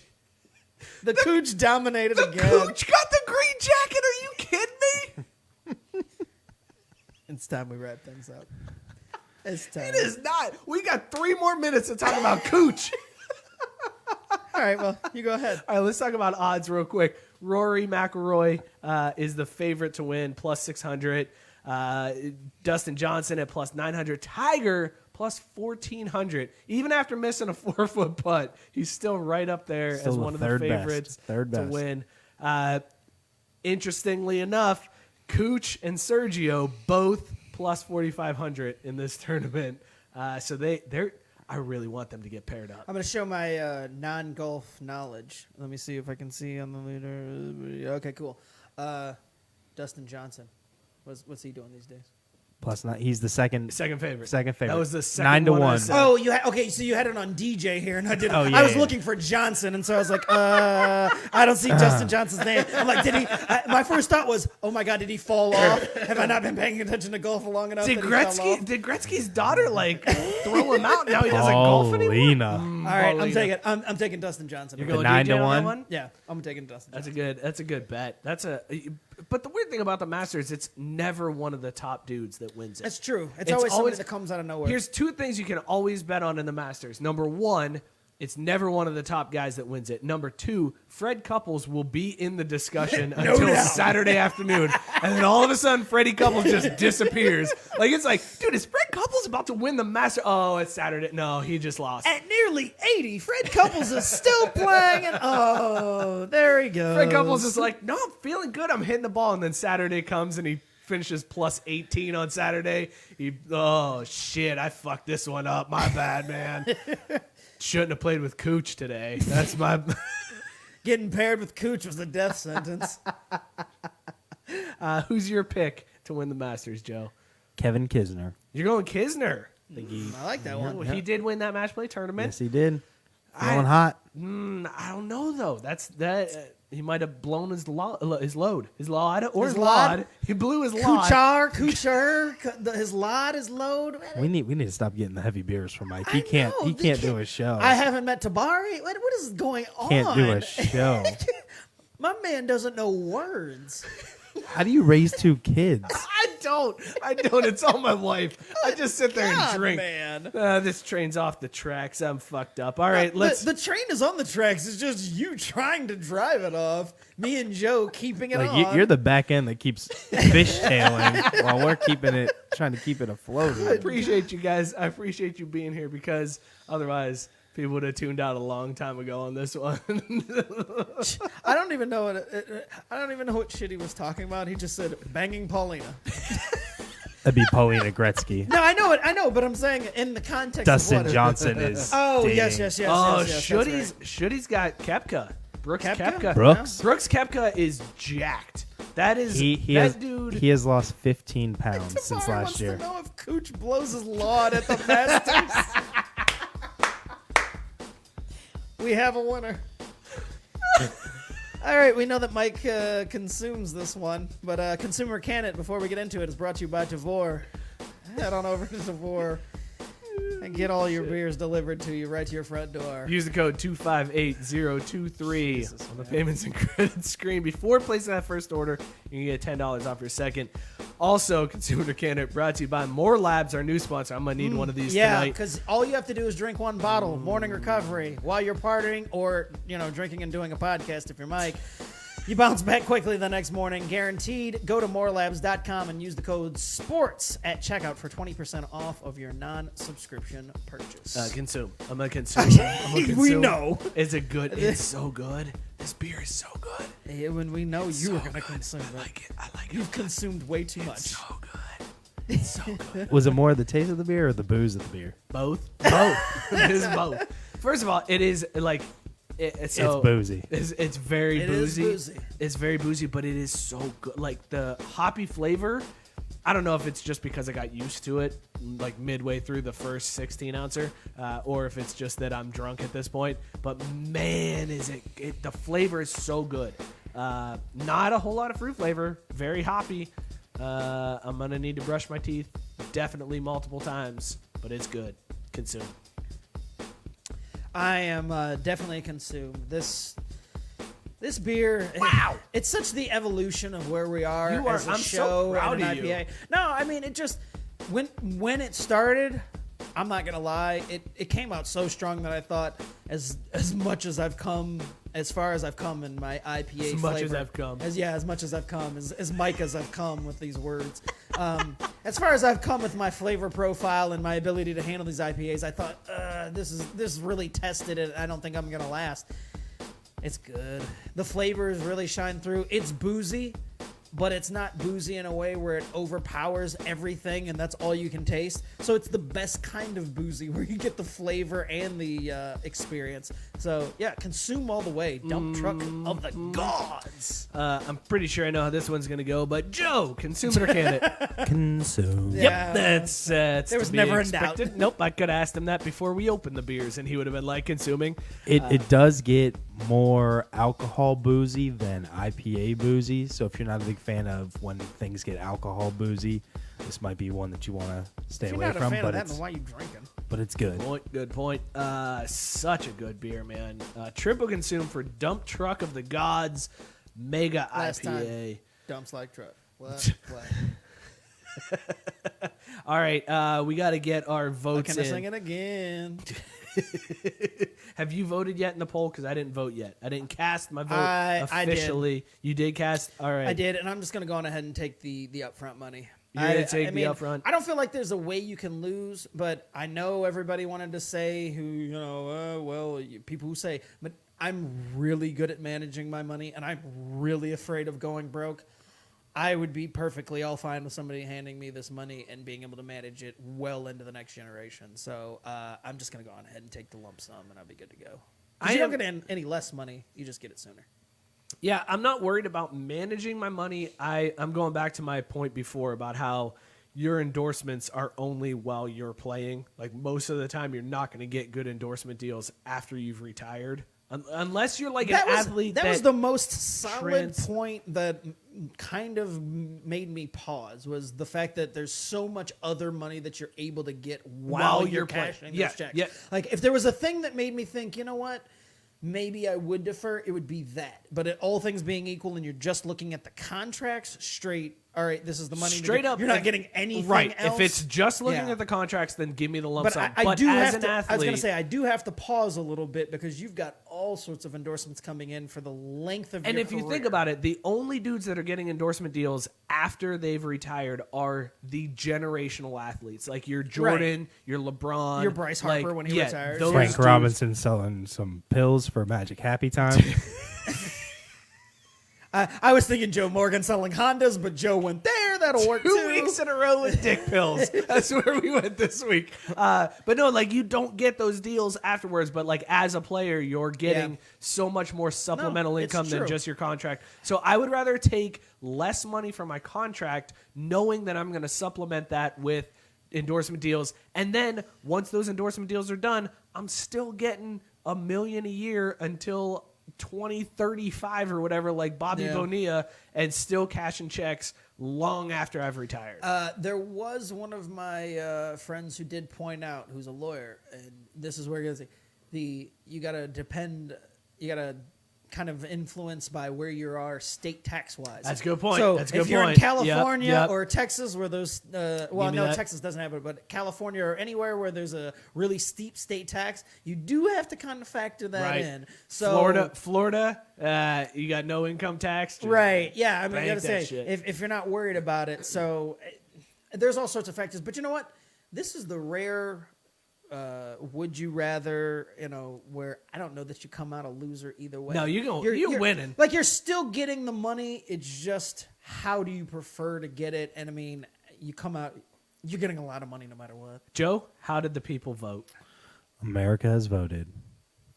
The Kooch dominated The again. Kooch got the green jacket. Are you kidding me? It's time we wrap things up. It's time. It is not. We got 3 more minutes to talk about Kooch. All right, well, you go ahead. All right, let's talk about odds real quick. Rory McIlroy is the favorite to win, plus 600. Dustin Johnson at plus 900. Tiger plus 1,400. Even after missing a 4-foot putt, he's still right up there Still as the one of the third best. favorites Third to best. win. Interestingly enough, Kooch and Sergio both plus 4,500 in this tournament. So they're. I really want them to get paired up. I'm going to show my non-golf knowledge. Let me see if I can see on the leader. Okay, cool. Dustin Johnson. What's he doing these days? Plus, not, he's the second Favorite. Second favorite. That was the second 9 to one I 1. said. Oh, okay. So you had it on DJ here, and I didn't. Oh, yeah, I was yeah. looking for Johnson, and so I was like, I don't see Justin Johnson's name. I'm like, did he? My first thought was, oh my god, did he fall off? Have I not been paying attention to golf long enough? Did that he fell off? Gretzky's daughter like throw him out? Now he doesn't golf anymore. Paulina. All right, Paulina. I'm taking Dustin Johnson. You're The going 9 DJ to on that 1? Yeah, I'm taking Dustin. That's Johnson. a good bet. But the weird thing about the Masters, it's never one of the top dudes that wins it. That's true. It's It's always somebody always- that comes out of nowhere. Here's 2 things you can always bet on in the Masters. Number 1 It's never one of the top guys that wins it. Number 2, Fred Couples will be in the discussion until Saturday afternoon. And then all of a sudden, Freddie Couples just disappears. Like, it's like, dude, is Fred Couples about to win the Master? Oh, it's Saturday. No, he just lost. At nearly 80, Fred Couples is still playing. And there he goes. Fred Couples is like, no, I'm feeling good. I'm hitting the ball. And then Saturday comes and he finishes plus 18 on Saturday. Oh, shit, I fucked this one up. My bad, man. Shouldn't have played with Kooch today. That's my... Getting paired with Kooch was a death sentence. Who's your pick to win the Masters, Joe? Kevin Kisner. You're going Kisner. I like that one. He did win that match play tournament. Yes, he did. Feeling hot. I don't know though. That's that. He might have blown his load. His lod. He blew his lod. Kuchar, his lod, his load. We need to stop getting the heavy beers from Mike. He can't do a show. I haven't met Tabari. What is going on? Can't do a show. My man doesn't know words. How do you raise 2 kids? I don't. It's all my wife. I just sit there and drink. Man. This train's off the tracks. I'm fucked up. All right, let's. The train is on the tracks. It's just you trying to drive it off. Me and Joe keeping it on. You're the back end that keeps fishtailing while we're trying to keep it afloat. I appreciate you guys. I appreciate you being here because otherwise people would have tuned out a long time ago on this one. I don't even know what shit he was talking about. He just said banging Paulina. That'd be Paulina Gretzky. No, I know, but I'm saying in the context Dustin of what Johnson is. Oh, dang. yes. Shooty's got Koepka. Brooks Koepka. Brooks? Brooks Koepka is jacked. That is dude. He has lost 15 pounds since last year. To know if Kooch blows his lawn at the Masters. We have a winner. All right, we know that Mike consumes this one, but Consumer Can It, before we get into it, is brought to you by Tavor. Head on over to Tavor and get all your beers delivered to you right to your front door. Use the code 258023 on the payments and credit screen. Before placing that first order, you can get $10 off your second. Also, Consumer Can It brought to you by More Labs, our new sponsor. I'm going to need one of these yeah, tonight. because all you have to do is drink one bottle, morning recovery, while you're partying or, drinking and doing a podcast if you're Mike. You bounce back quickly the next morning, guaranteed. Go to morelabs.com and use the code SPORTS at checkout for 20% off of your non-subscription purchase. Consume. I'm going to consume. We know. Is it good? It's so good. This beer is so good. Yeah, when we know you were going to consume it. I like it. You've consumed way too much. So good. It's so good. Was it more the taste of the beer or the booze of the beer? Both. It is both. First of all, it is like... It's boozy. It's very boozy. Is boozy. It's very boozy, but it is so good. Like the hoppy flavor, I don't know if it's just because I got used to it like midway through the first 16 ouncer, or if it's just that I'm drunk at this point. But man, is it the flavor is so good. Not a whole lot of fruit flavor. Very hoppy. I'm gonna need to brush my teeth definitely multiple times, but it's good. Consume. I am definitely consumed. This beer, wow, it's such the evolution of where we are as a I'm show so proud and an of IPA. you. No, I mean it just when it started, I'm not gonna lie, it came out so strong that I thought as much as I've come, as far as I've come in my IPA as flavor, much as I've come, as much as I've come, as Mike as I've come with these words. As far as I've come with my flavor profile and my ability to handle these IPAs, I thought this is really tested, and I don't think I'm gonna last. It's good. The flavors really shine through. It's boozy, but it's not boozy in a way where it overpowers everything and that's all you can taste. So it's the best kind of boozy where you get the flavor and the experience. So yeah, consume all the way. Dump truck of the gods. I'm pretty sure I know how this one's gonna go, but Joe, consume it or can it? Consume. Yeah. Yep, that's There was to be never a doubt. expected. Nope, I could have asked him that before we opened the beers, and he would have been like consuming. It does get more alcohol boozy than IPA boozy. So if you're not a big fan of when things get alcohol boozy, this might be one that you want to stay If you're away not a from. fan But of that, it's then why are you drinking? Good point. Such a good beer, man. Triple consume for Dump Truck of the Gods Mega Last IPA. time. Dumps like truck. What? All right, we got to get our votes Can I in. sing it again? Have you voted yet in the poll? Because I didn't vote yet. I didn't cast my vote I did. officially. You did cast? All right. I did, and I'm just going to go on ahead and take the upfront money. You're going to take the upfront? I don't feel like there's a way you can lose, but I know everybody wanted to say people who say, but I'm really good at managing my money, and I'm really afraid of going broke. I would be perfectly all fine with somebody handing me this money and being able to manage it well into the next generation. So I'm just going to go on ahead and take the lump sum, and I'll be good to go. You don't get any less money. You just get it sooner. Yeah, I'm not worried about managing my money. I'm going back to my point before about how your endorsements are only while you're playing. Like most of the time, you're not going to get good endorsement deals after you've retired. Unless you're like an athlete. That was the most solid point that kind of made me pause, was the fact that there's so much other money that you're able to get while you're cashing those checks. Yeah. Like if there was a thing that made me think, you know what, maybe I would defer, it would be that. But all things being equal, and you're just looking at the contracts straight, all right, this is the money. Straight up, you're not getting anything right. else. If it's just looking at the contracts, then give me the lump But sum. I But do as have an to. athlete, I was going to say I do have to pause a little bit because you've got all sorts of endorsements coming in for the length of. and your if you career. think about it, the only dudes that are getting endorsement deals after they've retired are the generational athletes, like your Jordan, your LeBron, Your Bryce Harper like, when he retired. those Frank dudes- Robinson selling some pills for Magic Happy Time. I was thinking Joe Morgan selling Hondas, but Joe went there. That'll work 2 too. weeks in a row with dick pills. That's where we went this week. But no, like you don't get those deals afterwards. But like as a player, you're getting so much more supplemental it's income than true. just your contract. So I would rather take less money from my contract, knowing that I'm going to supplement that with endorsement deals. And then once those endorsement deals are done, I'm still getting $1 million a year until 2035 or whatever, like Bobby Bonilla, and still cashing checks long after I've retired. There was one of my friends who did point out, who's a lawyer, and this is where you're going to see you got to kind of influenced by where you are state tax wise. That's a good point. So That's a good if you're in point. California Yep. or Texas where there's well, me no, that. Texas doesn't have it, but California or anywhere where there's a really steep state tax, you do have to kind of factor that in. So Florida, you got no income tax. Just right, yeah. I mean, bank I gotta that say, shit. if you're not worried about it, so there's all sorts of factors. But you know what? This is the rare. Would you rather, where I don't know that you come out a loser either way. No, you're winning. Like you're still getting the money. It's just how do you prefer to get it? And I mean, you come out, you're getting a lot of money no matter what. Joe, how did the people vote? America has voted.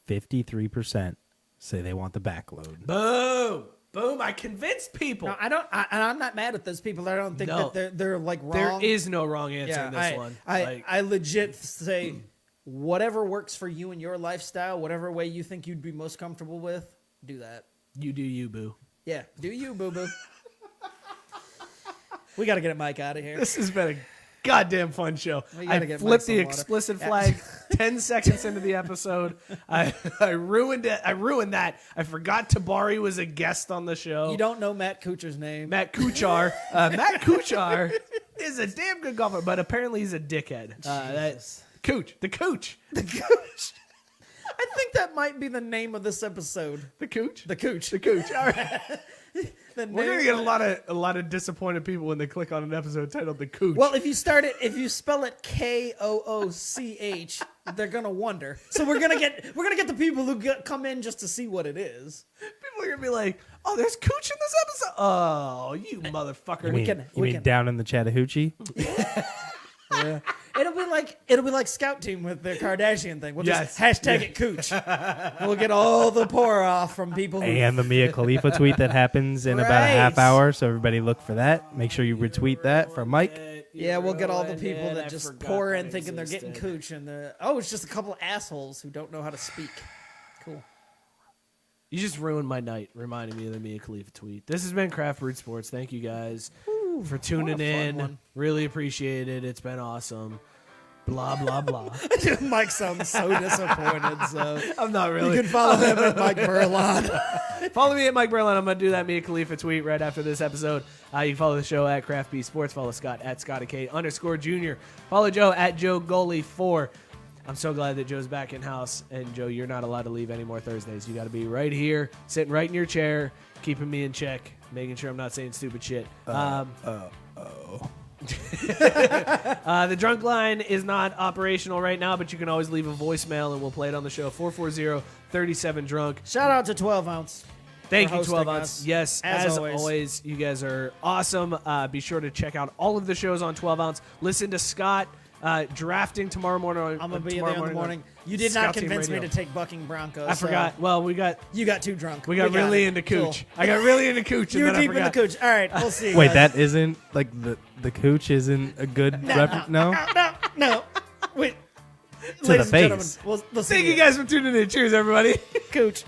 53% say they want the backload. Boom. Boom. I convinced people. No, I'm not mad at those people. I don't think No. that they're like wrong. There is no wrong answer in this one. I legit say whatever works for you and your lifestyle, whatever way you think you'd be most comfortable with, do that. You do you, boo. Yeah, do you, boo boo. We got to get Mike out of here. This has been a goddamn fun show. We gotta I get flipped Mike the some water. explicit flag 10 seconds into the episode. I ruined it. I ruined that. I forgot Tabari was a guest on the show. You don't know Matt Kuchar's name. Matt Kuchar. Matt Kuchar is a damn good golfer, but apparently he's a dickhead. That's Kooch. The Kooch. The Kooch. I think that might be the name of this episode. The Kooch. The Kooch. The Kooch. All right. The We're gonna name- get a lot of disappointed people when they click on an episode titled "The Kooch." Well, if you spell it Kooch, they're gonna wonder. So we're gonna get the people who come in just to see what it is. people are gonna be like, "Oh, there's Kooch in this episode." Oh, you motherfucker! You mean down in the Chattahoochee? Yeah. It'll be like Scout Team with the Kardashian thing. We'll just hashtag it Kooch. We'll get all the pour off from people who And the Mia Khalifa tweet that happens in about a half Right. hour, so everybody look for that. Make sure you retweet that from Mike. Yeah, we'll get all the people Ruined it. that I just forgot pour that in thinking they're getting existed. Kooch, and it's just a couple assholes who don't know how to speak. Cool. You just ruined my night, reminding me of the Mia Khalifa tweet. This has been Craft Brewed Sports. Thank you guys for tuning what a fun in. one. Really appreciate it. It's been awesome. Blah blah blah. Mike sounds so disappointed. So I'm not you really. can follow him at Mike Burlon. Follow me at Mike Berlin. I'm going to do that Mia Khalifa tweet right after this episode. You can follow the show at Craft Beef Sports. Follow Scott at Scotty_K_Jr. Follow Joe at Joe Goalie 4. I'm so glad that Joe's back in house. And Joe, you're not allowed to leave any more Thursdays. You got to be right here, sitting right in your chair, keeping me in check, making sure I'm not saying stupid shit. The drunk line is not operational right now, but you can always leave a voicemail and we'll play it on the show. 440-37-DRUNK. Shout out to 12 Ounce. Thank for you, 12 hosting Ounce. us, Yes, as as always. always, you guys are awesome. Be sure to check out all of the shows on 12 Ounce. Listen to Scott drafting tomorrow morning. I'm gonna be tomorrow there in the morning. You did Scout not Team convince me Radio. to take Bucking Broncos. I forgot. Well, we got You got too drunk. really it. into Cool. Kooch. I got really into Kooch. You and were then deep I in the forgot. Kooch. All right, we'll see. Wait, guys. that isn't like the Kooch isn't a good no? No. Wait. To Ladies the and gentlemen, face. we'll see Thank you guys for tuning in. Cheers, everybody. Kooch.